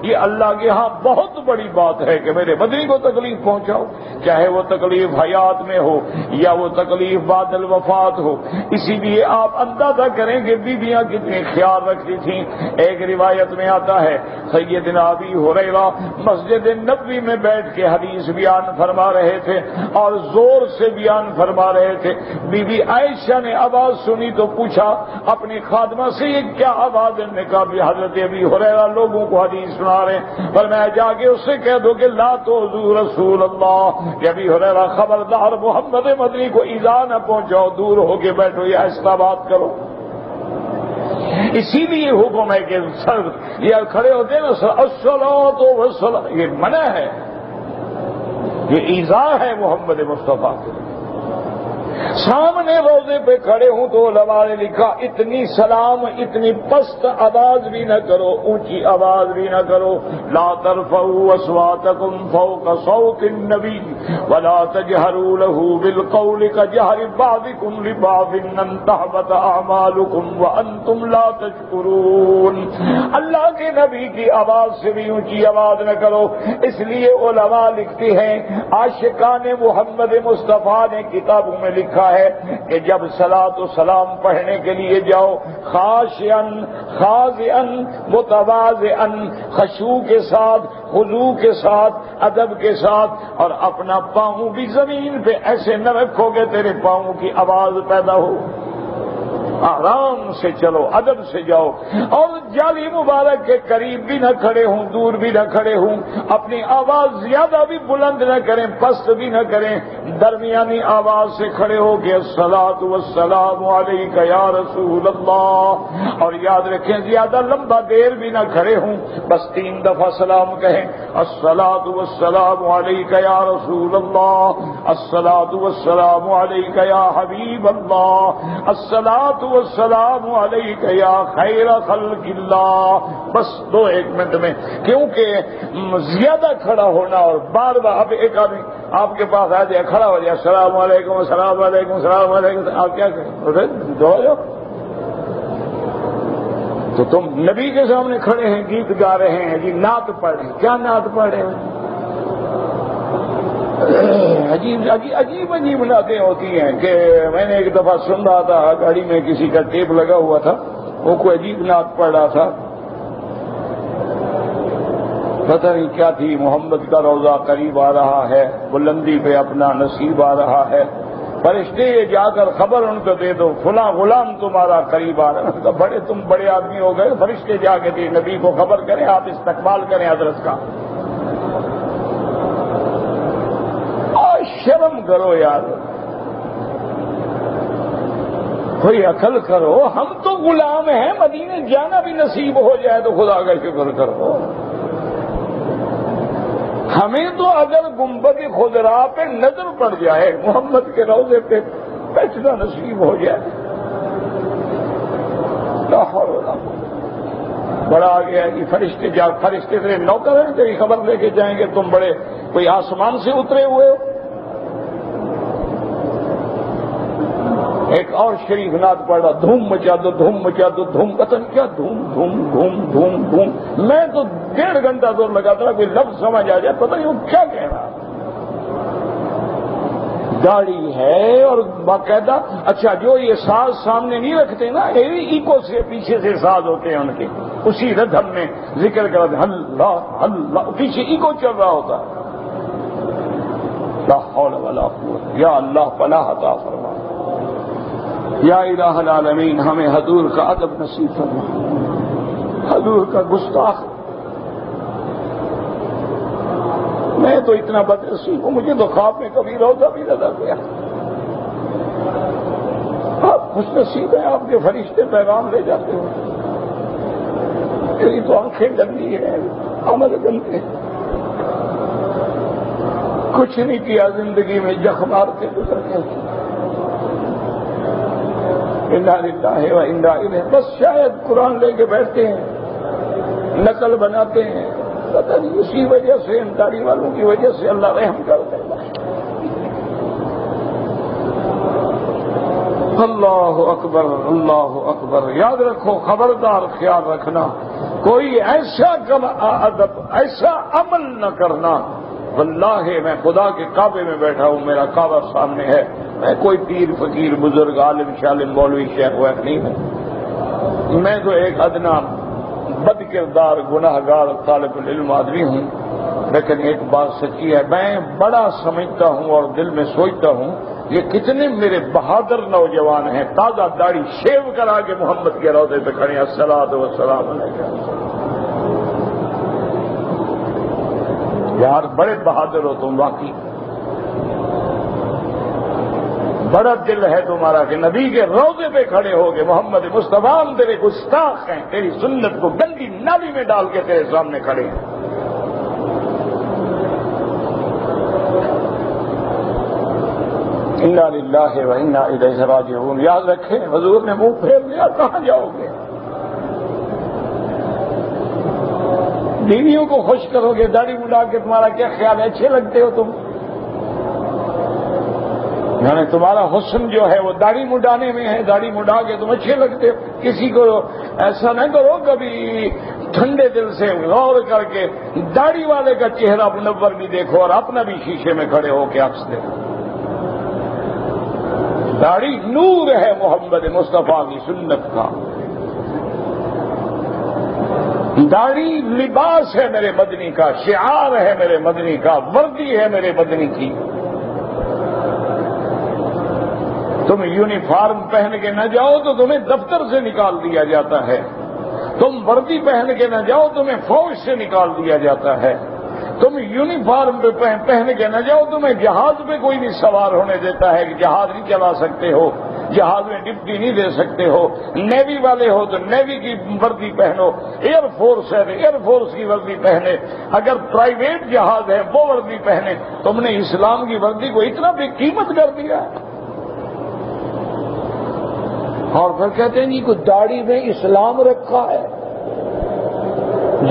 یہ اللہ کے ہاں بہت بڑی بات ہے کہ میرے مدنی کو تکلیف پہنچاؤ، چاہے وہ تکلیف حیات میں ہو یا وہ تکلیف بعد الوفات ہو۔ اسی لیے آپ اندازہ کریں کہ بیویاں کتنے خیال رکھتی تھیں۔ ایک روایت میں آتا ہے سیدنا ابی ہریرہ مسجد نبوی میں بیٹھ کے حدیث بیان فرما رہے تھے اور زور سے بیان فرما رہے تھے۔ بی بی عائشہ نے آواز سنی تو پوچھا اپنی خادمہ سے یہ کیا آواز ہے؟ نے کہا بھی حضرت ابی ہریرہ لوگوں کو حدیث سنا رہے ہیں، پر میں جا کے اس سے کہہ دو کہ لا تؤذوا رسول اللہ، کہ ابی ہریرہ خبردار محمد مدنی کو ایذا نہ پہنچاؤ، دور ہو کے بیٹھو یا آہستہ بات کرو۔ اسی لیے حکم ہے کہ سر یا کھڑے ہوتے ہیں نا الصلاۃ والسلام، یہ منع ہے، یہ ایذا ہے محمد مصطفیٰ کے۔ سامنے روضے پہ کھڑے ہوں تو علماء نے لکھا اتنی سلام اتنی پست آواز بھی نہ کرو، اونچی آواز بھی نہ کرو۔ لا ترفعوا اصواتکم فوق صوت النبی ولا تجہروا له بالقول كجهر بعضکم لبعض ان تحبط اعمالکم وانتم لا تشکرون۔ اللہ کے نبی کی آواز سے بھی اونچی آواز نہ کرو۔ اس لیے علماء لکھتے ہیں عاشقان محمد مصطفیٰ نے کتابوں میں لکھا ہے کہ جب صلاۃ و سلام پڑھنے کے لیے جاؤ خاشعا خاضعا متواضعا، خشوع کے ساتھ، خضوع کے ساتھ، ادب کے ساتھ، اور اپنا پاؤں بھی زمین پہ ایسے نہ رکھو کہ تیرے پاؤں کی آواز پیدا ہو۔ آرام سے چلو، ادب سے جاؤ، اور جالی مبارک کے قریب بھی نہ کھڑے ہوں، دور بھی نہ کھڑے ہوں، اپنی آواز زیادہ بھی بلند نہ کریں، پست بھی نہ کریں، درمیانی آواز سے کھڑے ہو کے الصلاۃ والسلام علیک یا رسول اللہ، اور یاد رکھیں زیادہ لمبا دیر بھی نہ کھڑے ہوں، بس 3 دفعہ سلام کہیں الصلاۃ والسلام علیک یا رسول اللہ، الصلاۃ والسلام علیک یا حبیب اللہ، الصلاۃ والسلام علیک یا خیر خلق اللہ۔ بس 2-1 منٹ میں، کیونکہ زیادہ کھڑا ہونا اور بار بار اب ایک آدمی آپ کے پاس آ جائے کھڑا ہو جائے السلام علیکم السلام علیکم السلام علیکم، آپ کیا کریں؟ دو جاؤ تو تم نبی کے سامنے کھڑے ہیں، گیت گا رہے ہیں جی، نعت پڑھ رہے ہیں، کیا نعت پڑھ رہے ہیں؟ عجیب نعتیں ہوتی ہیں کہ میں نے ایک دفعہ سن رہا تھا گاڑی میں، کسی کا ٹیپ لگا ہوا تھا، وہ کوئی عجیب نعت پڑھ رہا تھا، پتہ نہیں کیا تھی، محمد کا روضہ قریب آ رہا ہے، بلندی پہ اپنا نصیب آ رہا ہے، فرشتے جا کر خبر ان کو دے دو فلاں غلام تمہارا قریب آ رہا ہے۔ تو بڑے تم بڑے آدمی ہو گئے، فرشتے جا کے دے نبی کو خبر کریں، آپ استقبال کریں حضرت کا۔ شرم کرو یار، کوئی عقل کرو، ہم تو غلام ہیں، مدینے جانا بھی نصیب ہو جائے تو خدا کا شکر کرو۔ ہمیں تو اگر گنبد خضرا پہ نظر پڑ جائے، محمد کے روضے پہ بیٹھنا نصیب ہو جائے، لا حول ولا قوت۔ بڑا آ گیا کہ فرشتے تیرے نوکر ہیں، تیری خبر لے کے جائیں گے تم بڑے کوئی آسمان سے اترے ہوئے ہو۔ ایک اور شریف نعت پڑھ رہا، دھوم مچا دو دھوم مچا دو دھوم، پتہ نہیں کیا دھوم دھوم دھوم دھوم دھوم، میں تو 1.5 گھنٹہ زور لگاتا رہا، کوئی لفظ سمجھ آ جائے، پتہ نہیں وہ کیا کہہ رہا۔ داڑھی ہے اور باقاعدہ، اچھا جو یہ ساز سامنے نہیں رکھتے نا، ایکو سے پیچھے سے ساز ہوتے ہیں ان کے، اسی ردھم میں ذکر کرتے ہیں اللہ اللہ، پیچھے ایکو چل رہا ہوتا ہے۔ لا حول ولا قوت، یا اللہ پناہ عطا فرما، یا الہ العالمین ہمیں حضور کا ادب نصیب فرما، حضور کا گستاخ۔ میں تو اتنا بد نصیب ہوں، مجھے تو خواب میں کبھی روضہ بھی نظر گیا۔ آپ خوش نصیب ہیں، آپ کے فرشتے پیغام لے جاتے ہو، میری تو آنکھیں گندی ہیں، عمل گندے، کچھ نہیں کیا زندگی میں، جخ مارتے گزر گئے۔ انا للہ و انا الیہ، بس شاید قرآن لے کے بیٹھتے ہیں، نقل بناتے ہیں، پتہ نہیں اسی وجہ سے، ان داڑھی والوں کی وجہ سے اللہ رحم کر دے گا۔ اللہ اکبر اللہ اکبر. یاد رکھو، خبردار خیال رکھنا، کوئی ایسا ادب ایسا عمل نہ کرنا. واللہ میں خدا کے کعبے میں بیٹھا ہوں، میرا کعبہ سامنے ہے، میں کوئی پیر فقیر بزرگ عالم شالم مولوی شیخ ویخ نہیں ہوں. میں تو ایک ادنا بد کردار گناہ گار طالب العلم آدمی ہوں. لیکن ایک بات سچی ہے، میں بڑا سمجھتا ہوں اور دل میں سوچتا ہوں یہ کتنے میرے بہادر نوجوان ہیں، تازہ داڑھی شیو کرا کے محمد کے روضے پہ کھڑے ہیں. الصلاۃ والسلام علیہ. یار بڑے بہادر ہو تم، واقعی بڑا دل ہے تمہارا کہ نبی کے روضے پہ کھڑے ہو گے. محمد مصطفیٰ ہم تیرے گستاخ ہیں، تیری سنت کو گندی نالی میں ڈال کے تیرے سامنے کھڑے ہیں. انا للہ و انا الیہ راجعون. یاد رکھیں، حضور نے منہ پھیر لیا، کہاں جاؤ گے؟ بیویوں کو خوش کرو گے داڑھی مڈا کے، تمہارا کیا خیال ہے؟ اچھے لگتے ہو تم؟ یعنی تمہارا حسن جو ہے وہ داڑھی مڈانے میں ہے، داڑھی مڈا کے تم اچھے لگتے ہو. کسی کو ایسا نہ کرو، کبھی ٹھنڈے دل سے غور کر کے داڑھی والے کا چہرہ منور بھی دیکھو اور اپنا بھی شیشے میں کھڑے ہو کے عکس دیکھو. داڑھی نور ہے محمد مصطفیٰ کی سنت کا. داڑھی لباس ہے میرے مدنی کا، شعار ہے میرے مدنی کا، وردی ہے میرے مدنی کی. تم یونیفارم پہن کے نہ جاؤ تو تمہیں دفتر سے نکال دیا جاتا ہے. تم وردی پہن کے نہ جاؤ تمہیں فوج سے نکال دیا جاتا ہے. تم یونیفارم پہ پہن کے نہ جاؤ تمہیں جہاز پہ کوئی نہیں سوار ہونے دیتا ہے کہ جہاز نہیں چلا سکتے ہو، جہاز میں ڈپٹی نہیں دے سکتے ہو. نیوی والے ہو تو نیوی کی وردی پہنو، ایئر فورس ہے تو ایئر فورس کی وردی پہنے، اگر پرائیویٹ جہاز ہے وہ وردی پہنے. تم نے اسلام کی وردی کو اتنا بے قیمت کر دیا. اور پھر کہتے ہیں جی کوئی داڑھی میں اسلام رکھا ہے.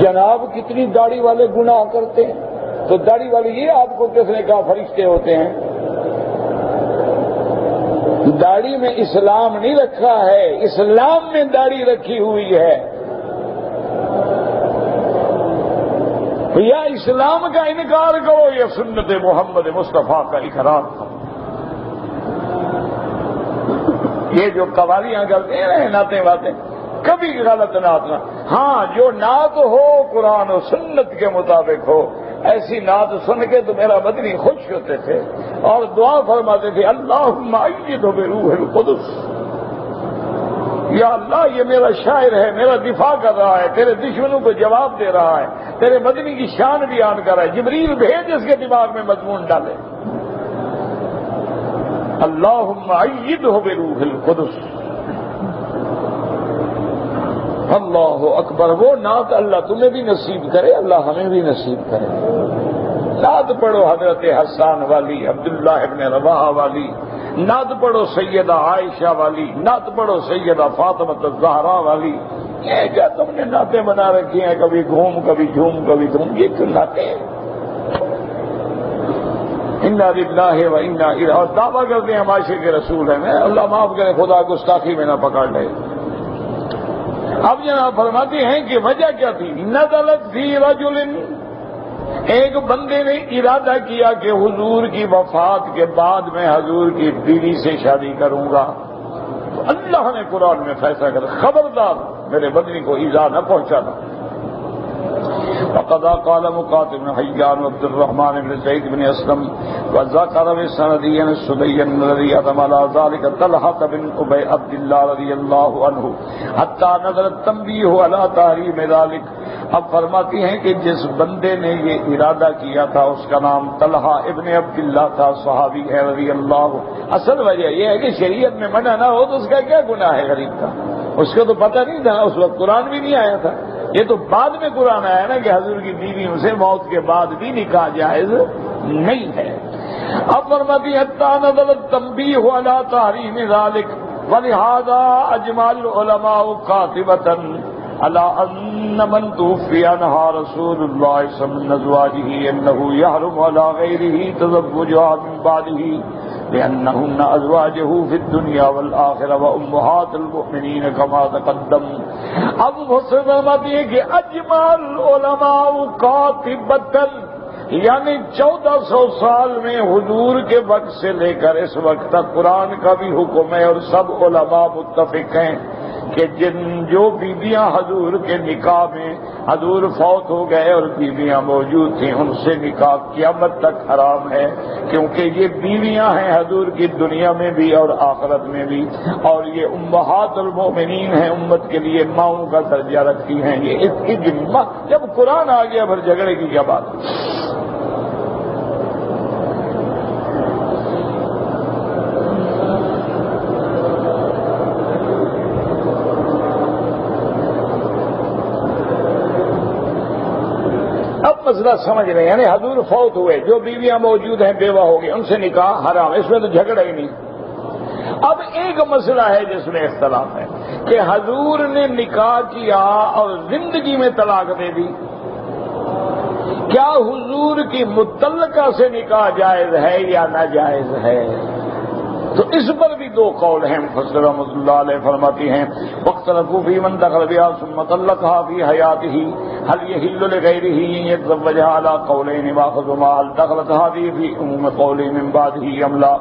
جناب کتنی داڑھی والے گناہ کرتے ہیں، تو داڑھی والے یہ آپ کو کس نے کہا فرشتے ہوتے ہیں؟ داڑھی میں اسلام نہیں رکھا ہے، اسلام میں داڑھی رکھی ہوئی ہے. یا اسلام کا انکار کرو یا سنت محمد مصطفیٰ کا اقرار کرو. یہ جو قوالیاں کرتے ہیں نعتیں باتیں، کبھی غلط نعت نہ. ہاں جو نعت ہو قرآن و سنت کے مطابق ہو، ایسی نعت سن کے تو میرا مدنی خوش ہوتے تھے اور دعا فرماتے تھے اللہم ایدہ بروح القدس. یا اللہ یہ میرا شاعر ہے، میرا دفاع کر رہا ہے، تیرے دشمنوں کو جواب دے رہا ہے، تیرے مدنی کی شان بیان کر رہا ہے. جبریل بھیج اس کے دماغ میں مضمون ڈالے. اللہم ایدہ بروح القدس. اللہ اکبر. وہ نعت اللہ تمہیں بھی نصیب کرے، اللہ ہمیں بھی نصیب کرے. نعت پڑھو حضرت حسان والی، عبداللہ ابن رواحہ والی، نعت پڑھو سیدہ عائشہ والی، نعت پڑھو سیدہ فاطمہ الزہرا والی. یہ کیا تم نے نعتیں بنا رکھی ہیں، کبھی گھوم کبھی جھوم کبھی دھوم؟ یہ کیوں نعتیں ہیں؟ انا للہ و انا الیہ. اور دعویٰ کرتے ہیں معاشرے کے رسول ہیں. میں اللہ معاف کرے، خدا گستاخی میں نہ پکڑ لے. اب جناب فرماتے ہیں کہ وجہ کیا تھی؟ نزلت فی رجل، ایک بندے نے ارادہ کیا کہ حضور کی وفات کے بعد میں حضور کی بیوی سے شادی کروں گا. تو اللہ نے قرآن میں فیصلہ کر خبردار میرے بدنی کو ایذا نہ پہنچانا. فقد قال مقاتل بن حیان وعبد الرحمن بن زید بن اسلم وذكر بسندی السدی الذي اتم على ذلك طلحة بن ابي عبد الله رضی اللہ عنہ حتى نزل التنبیہ على تحریم ذلك. اب فرماتی ہیں کہ جس بندے نے یہ ارادہ کیا تھا اس کا نام طلحہ ابن عبداللہ تھا، صحابی ہے رضی اللہ. اصل وجہ یہ ہے کہ شریعت میں منع نہ ہو تو اس کا کیا گناہ ہے غریب کا؟ اس کو تو پتہ نہیں تھا، اس وقت قرآن بھی نہیں آیا تھا. یہ تو بعد میں قرآن آیا نا کہ حضور کی بیویوں سے موت کے بعد بھی نکاح جائز نہیں ہے. اب فرماتی حتیٰ نزل التنبیہ علی تحریم ذلک ولہذا اجمع العلماء قاطبۃ علی ان من توفی عنہا رسول اللہ صلی اللہ علیہ وسلم انہ یحرم علی غیرہ تزوجها من بعدہ لأنهن أزواجه في الدنيا والآخرة وأمهات المؤمنين كما تقدم. اب مسلمت یہ کہ اجمع العلماء قاطبۃ، یعنی 1400 سال میں حضور کے وقت سے لے کر اس وقت تک قرآن کا بھی حکم ہے اور سب علماء متفق ہیں کہ جو بیویاں حضور کے نکاح میں حضور فوت ہو گئے اور بیویاں موجود تھیں ان سے نکاح قیامت تک حرام ہے، کیونکہ یہ بیویاں ہیں حضور کی دنیا میں بھی اور آخرت میں بھی، اور یہ امہات المؤمنین ہیں، امت کے لیے ماؤں کا درجہ رکھتی ہیں. یہ اس کی ذمہ جب قرآن آ گیا پھر جھگڑے کی کیا بات ہے؟ مسئلہ سمجھ رہے ہیں، یعنی حضور فوت ہوئے، جو بیویاں موجود ہیں بیوہ ہو گئی، ان سے نکاح حرام، اس میں تو جھگڑا ہی نہیں. اب ایک مسئلہ ہے جس میں اختلاف ہے کہ حضور نے نکاح کیا اور زندگی میں طلاق دے دی، کیا حضور کی متعلقہ سے نکاح جائز ہے یا ناجائز ہے؟ تو اس پر بھی دو قول ہیں. مفسر رحمۃ اللہ علیہ فرماتی ہیں واختلفوا فی من دخل بها ثم طلقها في حياته هل يحل لغيره ان يتزوجها على قولين واخذهما هل دخلت هذه في عموم قوله من بعده ام لا.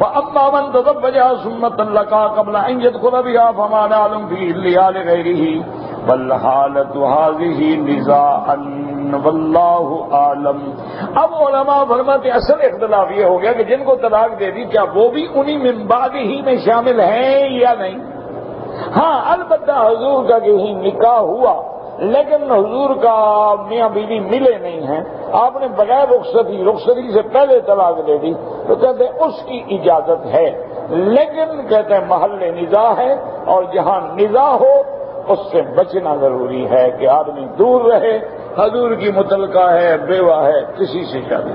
واما من تزوجها ثم طلقها قبل ان يدخل بها فما نعلم فيه الا لغيره والحالۃ هذه نزاعا واللہ عالم. اب علماء فرماتے اصل اختلاف یہ ہو گیا کہ جن کو طلاق دے دی کیا وہ بھی انہی من بعد ہی میں شامل ہیں یا نہیں. ہاں البتہ حضور کا کہیں نکاح ہوا لیکن حضور کا میاں بیوی ملے نہیں ہیں، آپ نے بغیر رخصتی سے پہلے طلاق دے دی تو کہتے ہیں اس کی اجازت ہے، لیکن کہتے ہیں محل نزاع ہے اور جہاں نزاع ہو اس سے بچنا ضروری ہے کہ آدمی دور رہے. حضور کی متعلقہ ہے، بیوہ ہے، کسی سے شادی.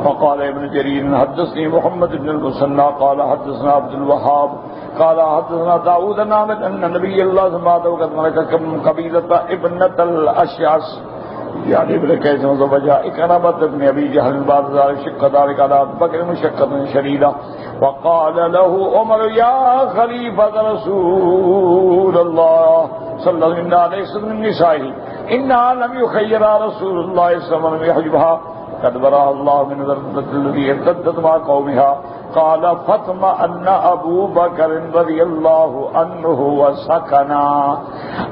وقال ابن جرير حدثني محمد بن المثنى قال حدثنا عبد الوهاب قال حدثنا داود النامت ان نبی اللہ صلی اللہ علیہ وسلم قبیلۃ ابنۃ الاشعث یعنی ابن قیس مزوجہ اکرمۃ ابن ابی جہل بعد ذلك شق ذلك على بکر مشقۃ شدیدہ وقال له عمر یا خلیفۃ رسول اللہ صلی اللہ علیہ وسلم النساء انها لم يخير رسول الله صلی اللہ علیہ وسلم حجبها قد برأ الله من ذرة الذي ارتدت مع قومها قال فاطمأن ابو بکر رضی اللہ عنہ وسکنا.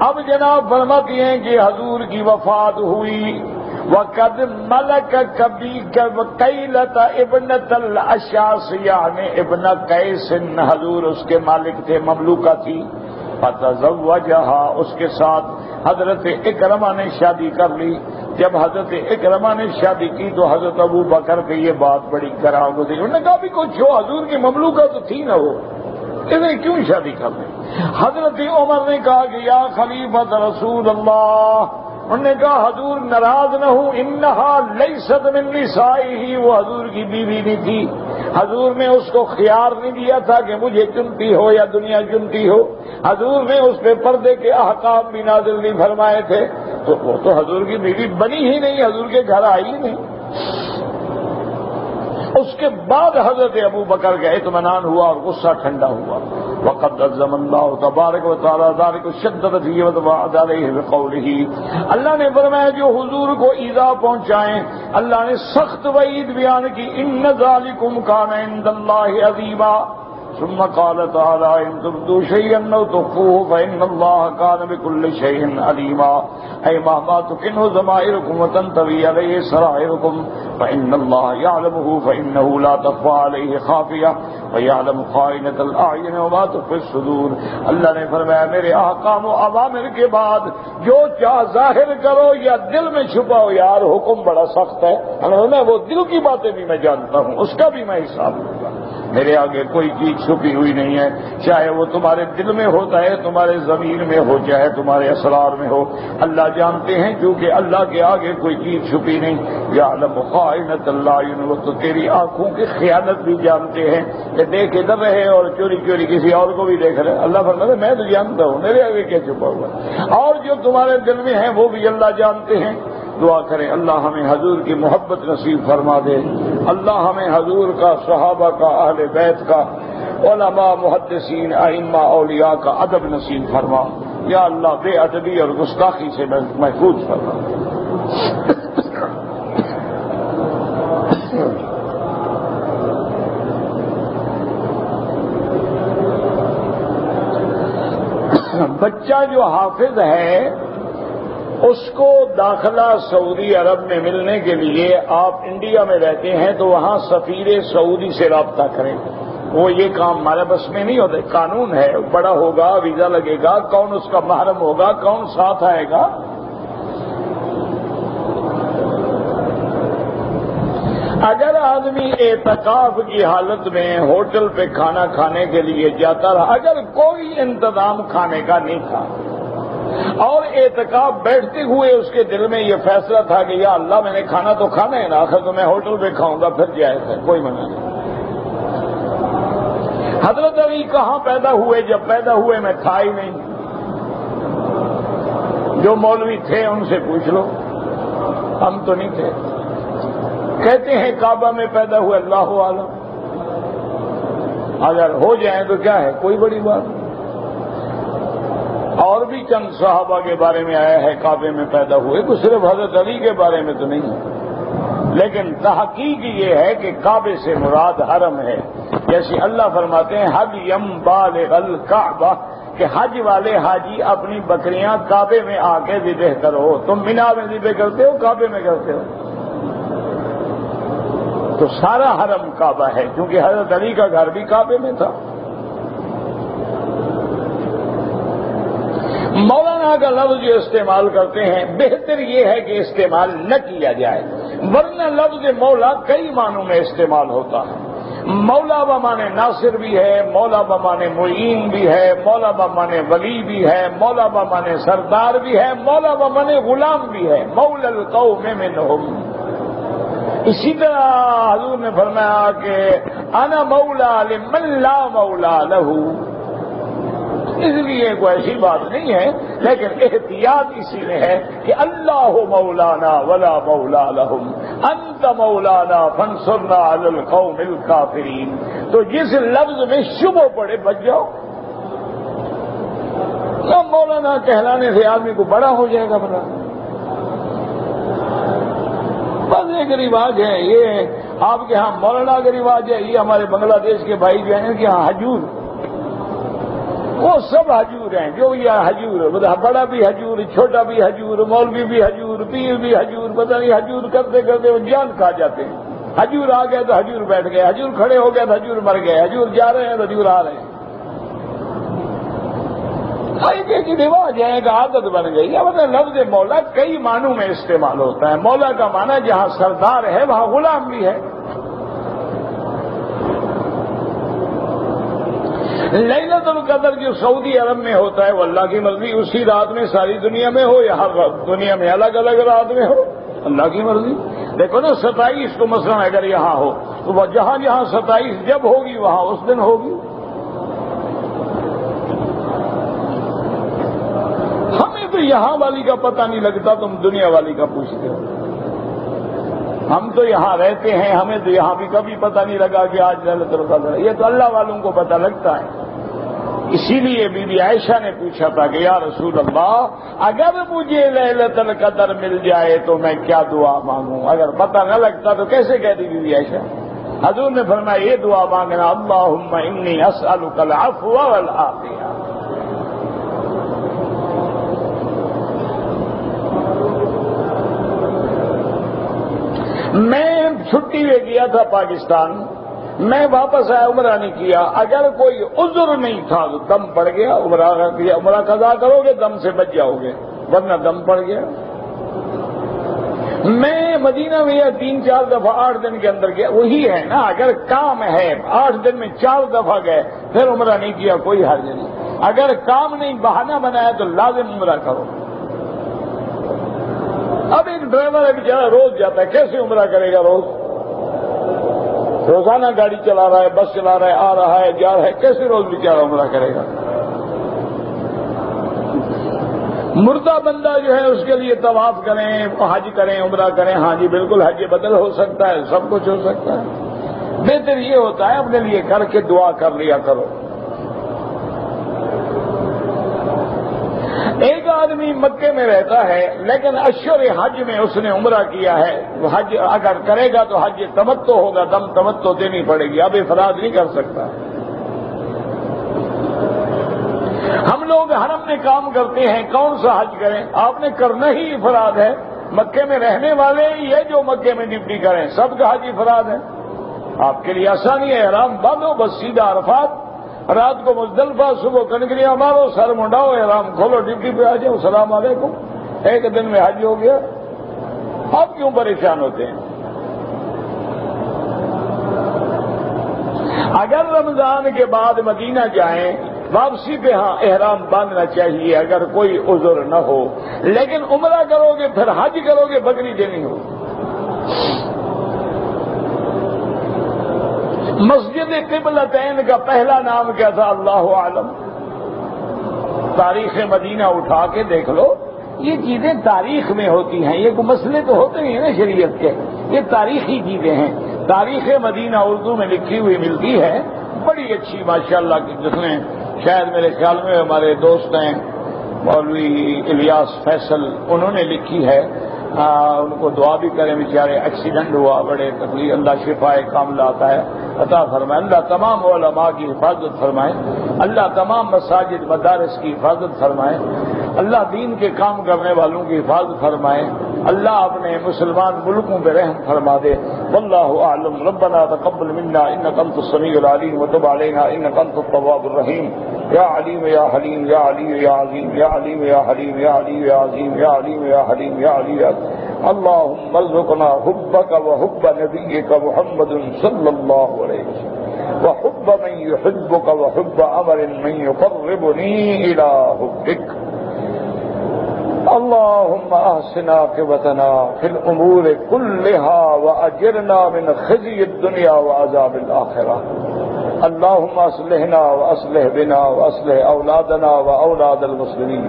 اب جناب فرماتی ہیں کہ حضور کی وفات ہوئی وقد ملک قیلۃ ابنۃ الاشعث یعنی ابن قیس، حضور اس کے مالک تھے، مملوکہ تھی. فتزوجہا اس کے ساتھ حضرت اکرمہ نے شادی کر لی. جب حضرت اکرمہ نے شادی کی تو حضرت ابو بکر پہ یہ بات بڑی گراں گزری. انہوں نے کہا بھی کچھ ہو، حضور کی مملوکہ تو تھی نہ، وہ انہیں کیوں شادی کر لی؟ حضرت عمر نے کہا کہ یا خلیفۃ رسول اللہ، انہوں نے کہا حضور ناراض نہ ہوں، انہا لیست من نسائہ، وہ حضور کی بیوی نہیں تھی، حضور نے اس کو خیار نہیں دیا تھا کہ مجھے چنتی ہو یا دنیا چنتی ہو، حضور نے اس پہ پردے کے احکام بھی نازل نہیں فرمائے تھے، تو وہ تو حضور کی بیوی بنی ہی نہیں، حضور کے گھر آئی ہی نہیں. اس کے بعد حضرت ابو بکر کا اطمینان ہوا اور غصہ ٹھنڈا ہوا. وقد عزم اللہ تبارک و تعالی ذلك شدت فيه وتوعد عليه بقوله، اللہ نے فرمایا جو حضور کو ایذا پہنچائیں اللہ نے سخت وعید بیان کی، ان ذلکم کان عند اللہ عظیما. ثم قال تعالی ان تبدوا شیئا او تخفوه فان اللہ کان بكل شیء علیما. اے مهما تكنه ضمائركم وتنطوي عليه سرائركم فان الله يعلمه فانه لا تخفى عليه خافیہ ويعلم خائنة الاعین وما تخفي الصدور. اللہ نے فرمایا میرے احکام و اوامر کے بعد جو چاہ ظاہر کرو یا دل میں چھپاؤ، یار حکم بڑا سخت ہے، میں وہ دل کی باتیں بھی میں جانتا ہوں، اس کا بھی میں حساب لوں گا. میرے آگے کوئی چیز چھپی ہوئی نہیں ہے، چاہے وہ تمہارے دل میں ہوتا ہے، تمہارے ضمیر میں ہو، چاہے تمہارے اسرار میں ہو، اللہ جانتے ہیں کیونکہ اللہ کے آگے کوئی چیز چھپی نہیں. یعلم خائنۃ الاعین، وہ تو تیری آنکھوں کی خیانت بھی جانتے ہیں کہ دیکھ ادھر رہے اور چوری چوری کسی اور کو بھی دیکھ رہے. اللہ فرماتا ہے میں تو جانتا ہوں، میرے آگے کیا چھپا ہوا ہے، اور جو تمہارے دل میں ہیں وہ بھی اللہ جانتے ہیں. دعا کریں اللہ ہمیں حضور کی محبت نصیب فرما دے. اللہ ہمیں حضور کا، صحابہ کا، اہل بیت کا، علماء، محدثین، ائمہ، اولیاء کا ادب نصیب فرما۔ یا اللہ بے ادبی اور گستاخی سے محفوظ فرما۔ بچہ جو حافظ ہے اس کو داخلہ سعودی عرب میں ملنے کے لیے آپ انڈیا میں رہتے ہیں تو وہاں سفیر سعودی سے رابطہ کریں۔ وہ یہ کام ہمارے بس میں نہیں ہوتا، قانون ہے، بڑا ہوگا، ویزا لگے گا، کون اس کا محرم ہوگا، کون ساتھ آئے گا۔ اگر آدمی اعتکاف کی حالت میں ہوٹل پہ کھانا کھانے کے لیے جاتا رہا، اگر کوئی انتظام کھانے کا نہیں تھا اور اعتکاف بیٹھتے ہوئے اس کے دل میں یہ فیصلہ تھا کہ یا اللہ میں نے کھانا تو کھانا ہے نا، آخر تو میں ہوٹل پہ کھاؤں گا، پھر جائز ہے، کوئی منع نہیں۔ حضرت علی کہاں پیدا ہوئے؟ جب پیدا ہوئے میں تھا ہی نہیں، جو مولوی تھے ان سے پوچھ لو، ہم تو نہیں تھے۔ کہتے ہیں کعبہ میں پیدا ہوئے، اللہ عالم، اگر ہو جائیں تو کیا ہے، کوئی بڑی بات۔ اور بھی چند صحابہ کے بارے میں آیا ہے کعبے میں پیدا ہوئے، تو صرف حضرت علی کے بارے میں تو نہیں ہے، لیکن تحقیق یہ ہے کہ کعبے سے مراد حرم ہے۔ جیسے اللہ فرماتے ہیں حج یم بالغ الکعبہ، کہ حج والے حاجی اپنی بکریاں کعبے میں آ کے ذبح کرو۔ تم مینا میں ذبح کرتے ہو، کعبے میں کرتے ہو، تو سارا حرم کعبہ ہے، کیونکہ حضرت علی کا گھر بھی کعبے میں تھا۔ مولانا کا لفظ جو استعمال کرتے ہیں بہتر یہ ہے کہ استعمال نہ کیا جائے، ورنہ لفظ مولا کئی معنوں میں استعمال ہوتا ہے۔ مولا بمانے ناصر بھی ہے، مولا بمانے معین بھی ہے، مولا بمانے ولی بھی ہے، مولا بمانے سردار بھی ہے، مولا بمانے غلام بھی ہے، مولا القوم منہم۔ اسی طرح حضور نے فرمایا کہ انا مولا لمن لا مولا لہ، اس لیے کوئی ایسی بات نہیں ہے، لیکن احتیاط اسی میں ہے کہ اللہ مولانا ولا مولا لہم، انت مولانا فانصرنا علی القوم الکافرین۔ تو جس لفظ میں شبہ پڑے بچ جاؤ، مولانا کہلانے سے آدمی کو بڑا ہو جائے گا بڑا۔ بس ایک رواج ہے یہ، آپ کے ہاں مولانا کا رواج ہے، یہ ہمارے بنگلہ دیش کے بھائی جو ہیں ان کے ہاں حجور، وہ سب حجور ہیں، جو یہ حجور، بڑا بھی حجور، چھوٹا بھی حجور، مولوی بھی حجور، پیر بھی حجور، پتہ نہیں حجور کرتے کرتے وہ جان کھا جاتے ہیں۔ حجور آ گئے تو حجور بیٹھ گئے، حجور کھڑے ہو گئے تو حجور مر گئے، حجور جا رہے ہیں تو حجور آ رہے ہیں۔ ایک رواج ہے، ایک عادت بن گئی ہے۔ مطلب لفظ مولا کئی معنوں میں استعمال ہوتا ہے۔ مولا کا معنی جہاں سردار ہے وہاں غلام بھی ہے۔ لیلۃ القدر جو سعودی عرب میں ہوتا ہے وہ اللہ کی مرضی، اسی رات میں ساری دنیا میں ہو یا ہر دنیا میں الگ الگ رات میں ہو، اللہ کی مرضی۔ دیکھو نا 27 کو مثلا اگر یہاں ہو تو وہ جہاں جہاں 27 جب ہوگی وہاں اس دن ہوگی۔ ہمیں تو یہاں والی کا پتہ نہیں لگتا، تم دنیا والی کا پوچھتے ہو۔ ہم تو یہاں رہتے ہیں، ہمیں تو یہاں بھی کبھی پتہ نہیں لگا کہ آج لیلۃ القدر ہے، یہ تو اللہ والوں کو پتہ لگتا ہے۔ اسی لیے بی بی عائشہ نے پوچھا تھا کہ یا رسول اللہ اگر مجھے لیلۃ القدر مل جائے تو میں کیا دعا مانگوں؟ اگر پتہ نہ لگتا تو کیسے کہتی بی بی عائشہ؟ حضور نے فرمایا یہ دعا مانگنا، اللہم انی اسألک العفو والعافیہ۔ میں چھٹی میں گیا تھا پاکستان، میں واپس آیا، عمرہ نہیں کیا۔ اگر کوئی عذر نہیں تھا تو دم پڑ گیا، عمرہ قضا کرو گے دم سے بچ جاؤ گے، ورنہ دم پڑ گیا۔ میں مدینہ میں 3-4 دفعہ 8 دن کے اندر گیا، وہی ہے نا، اگر کام ہے 8 دن میں 4 دفعہ گئے پھر عمرہ نہیں کیا کوئی حرج نہیں۔ اگر کام نہیں بہانہ بنایا تو لازم عمرہ کرو۔ اب ایک ڈرائیور ہے بیچارہ روز جاتا ہے، کیسے عمرہ کرے گا؟ روزانہ گاڑی چلا رہا ہے، بس چلا رہا ہے، آ رہا ہے، جا رہا ہے، کیسے روز بیچارہ عمرہ کرے گا؟ مردہ بندہ جو ہے اس کے لیے طواف کریں، حج کریں، عمرہ کریں، ہاں جی بالکل حج بدل ہو سکتا ہے، سب کچھ ہو سکتا ہے، بہتر یہ ہوتا ہے اپنے لیے کر کے دعا کر لیا کرو۔ ایک آدمی مکے میں رہتا ہے لیکن اشہر حج میں اس نے عمرہ کیا ہے، حج اگر کرے گا تو حج تمتع ہوگا، دم تمتع دینی پڑے گی، اب افراد نہیں کر سکتا۔ ہم لوگ حرم میں کام کرتے ہیں، کون سا حج کریں؟ آپ نے کرنا ہی افراد ہے، مکے میں رہنے والے یہ جو مکے میں ڈیوٹی کریں سب کا حج افراد ہے۔ آپ کے لیے آسانی ہے، احرام باندھو، بس سیدھا عرفات، رات کو مزدلفہ، صبح کنکریاں مارو، سر منڈاؤ، احرام کھولو، ڈیوٹی پہ آ جاؤ، السلام علیکم، ایک دن میں حج ہو گیا۔ آپ کیوں پریشان ہوتے ہیں؟ اگر رمضان کے بعد مدینہ جائیں واپسی پہ ہاں احرام باندھنا چاہیے اگر کوئی عذر نہ ہو، لیکن عمرہ کرو گے پھر حج کرو گے بکری دینی ہو۔ مسجد قبلتین کا پہلا نام کیا تھا؟ اللہ عالم۔ تاریخ مدینہ اٹھا کے دیکھ لو، یہ چیزیں تاریخ میں ہوتی ہیں، یہ کوئی مسئلے تو ہوتے ہیں نا شریعت کے، یہ تاریخی چیزیں ہیں۔ تاریخ مدینہ اردو میں لکھی ہوئی ملتی ہے، بڑی اچھی ماشاءاللہ کی، جس نے شاید میرے خیال میں ہمارے دوست ہیں مولوی الیاس فیصل، انہوں نے لکھی ہے، ان کو دعا بھی کریں، بیچارے ایکسیڈنٹ ہوا، بڑے تکلیف، اللہ شفائے کاملہ عطا ہے، عطا فرمائے، اللہ تمام علماء کی حفاظت فرمائے، اللہ تمام مساجد مدارس کی حفاظت فرمائے، اللہ دین کے کام کرنے والوں کی حفاظت فرمائے، اللہ اپنے مسلمان ملکوں پہ رحم فرما دے۔ واللہ اعلم۔ ربنا تقبل منا انک انت السمیع العلیم وتب علینا انک انت التواب الرحیم۔ یا علیم یا حلیم یا علی یا عظیم یا علیم یا حلیم یا علی یا عظیم یا علیم یا حلیم یا علی یا عظیم۔ اللهم ارزقنا حبك وحب نبيك محمد صلى الله عليه وسلم وحب من يحبك وحب عمل من يقربني إلى حبك۔ اللهم احسن عاقبتنا في الامور كلها واجرنا من خزي الدنيا وعذاب الاخره۔ اللهم اصلحنا واصلح بنا واصلح اولادنا واولاد المسلمين۔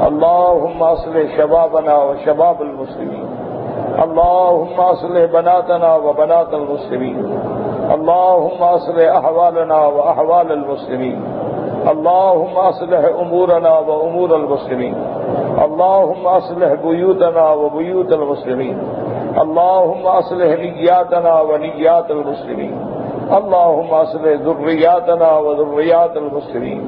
اللهم اصلح شبابنا وشباب المسلمين۔ اللهم اصلح بناتنا وبنات المسلمين۔ اللهم اصلح احوالنا واحوال المسلمين۔ اللهم اصلح امورنا وامور المسلمين۔ اللهم اصلح بيوتنا وبيوت المسلمين۔ اللهم اصلح نياتنا ونيات المسلمين۔ اللهم اصلح ذرياتنا وذريات المسلمين۔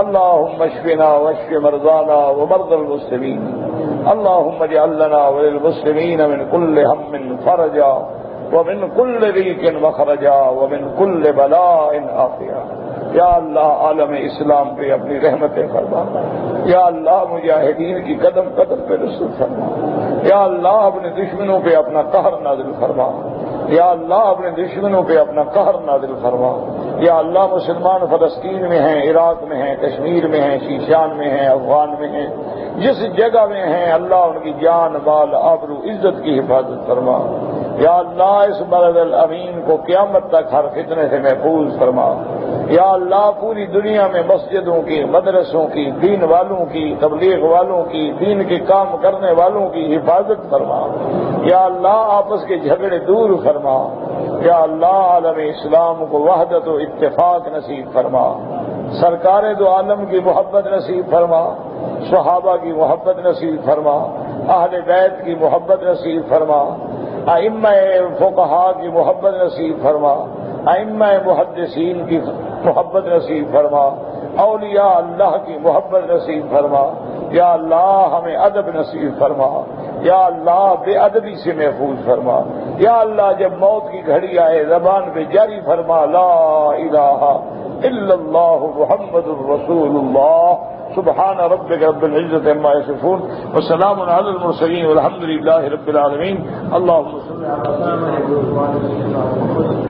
اللهم اشفنا واشف مرضانا ومرضى المسلمين۔ اللهم اجعل لنا وللمسلمين من كل هم فرجا ومن كل ضيق مخرجا ومن كل بلاء عافيا۔ یا اللہ عالم اسلام پہ اپنی رحمتیں فرما، یا اللہ مجاہدین کی قدم قدم پہ نصرت فرما، یا اللہ اپنے دشمنوں پہ اپنا قہر نازل فرما، یا اللہ اپنے دشمنوں پہ اپنا قہر نازل فرما، یا اللہ مسلمان فلسطین میں ہیں، عراق میں ہیں، کشمیر میں ہیں، شیشان میں ہیں، افغان میں ہیں، جس جگہ میں ہیں اللہ ان کی جان مال آبرو عزت کی حفاظت فرما، یا اللہ اس بلد الامین کو قیامت تک ہر فتنے سے محفوظ فرما، یا اللہ پوری دنیا میں مسجدوں کی، مدرسوں کی، دین والوں کی، تبلیغ والوں کی، دین کے کام کرنے والوں کی حفاظت فرما، یا اللہ آپس کے جھگڑے دور فرما، یا اللہ عالم اسلام کو وحدت و اتفاق نصیب فرما، سرکار دو عالم کی محبت نصیب فرما، صحابہ کی محبت نصیب فرما، اہل بیت کی محبت نصیب فرما، ائمہ فقہا کی محبت نصیب فرما، ائمہ محدثین کی محبت نصیب فرما، اولیاء اللہ کی محبت نصیب فرما، یا اللہ ہمیں ادب نصیب فرما، یا اللہ بے ادبی سے محفوظ فرما، یا اللہ جب موت کی گھڑی آئے زبان پہ جاری فرما لا الہ الا اللہ محمد الرسول اللہ۔ سبحان ربک رب العزت عما یصفون وسلام علی المرسلین والحمد للہ رب العالمین۔ اللہم صل علی محمد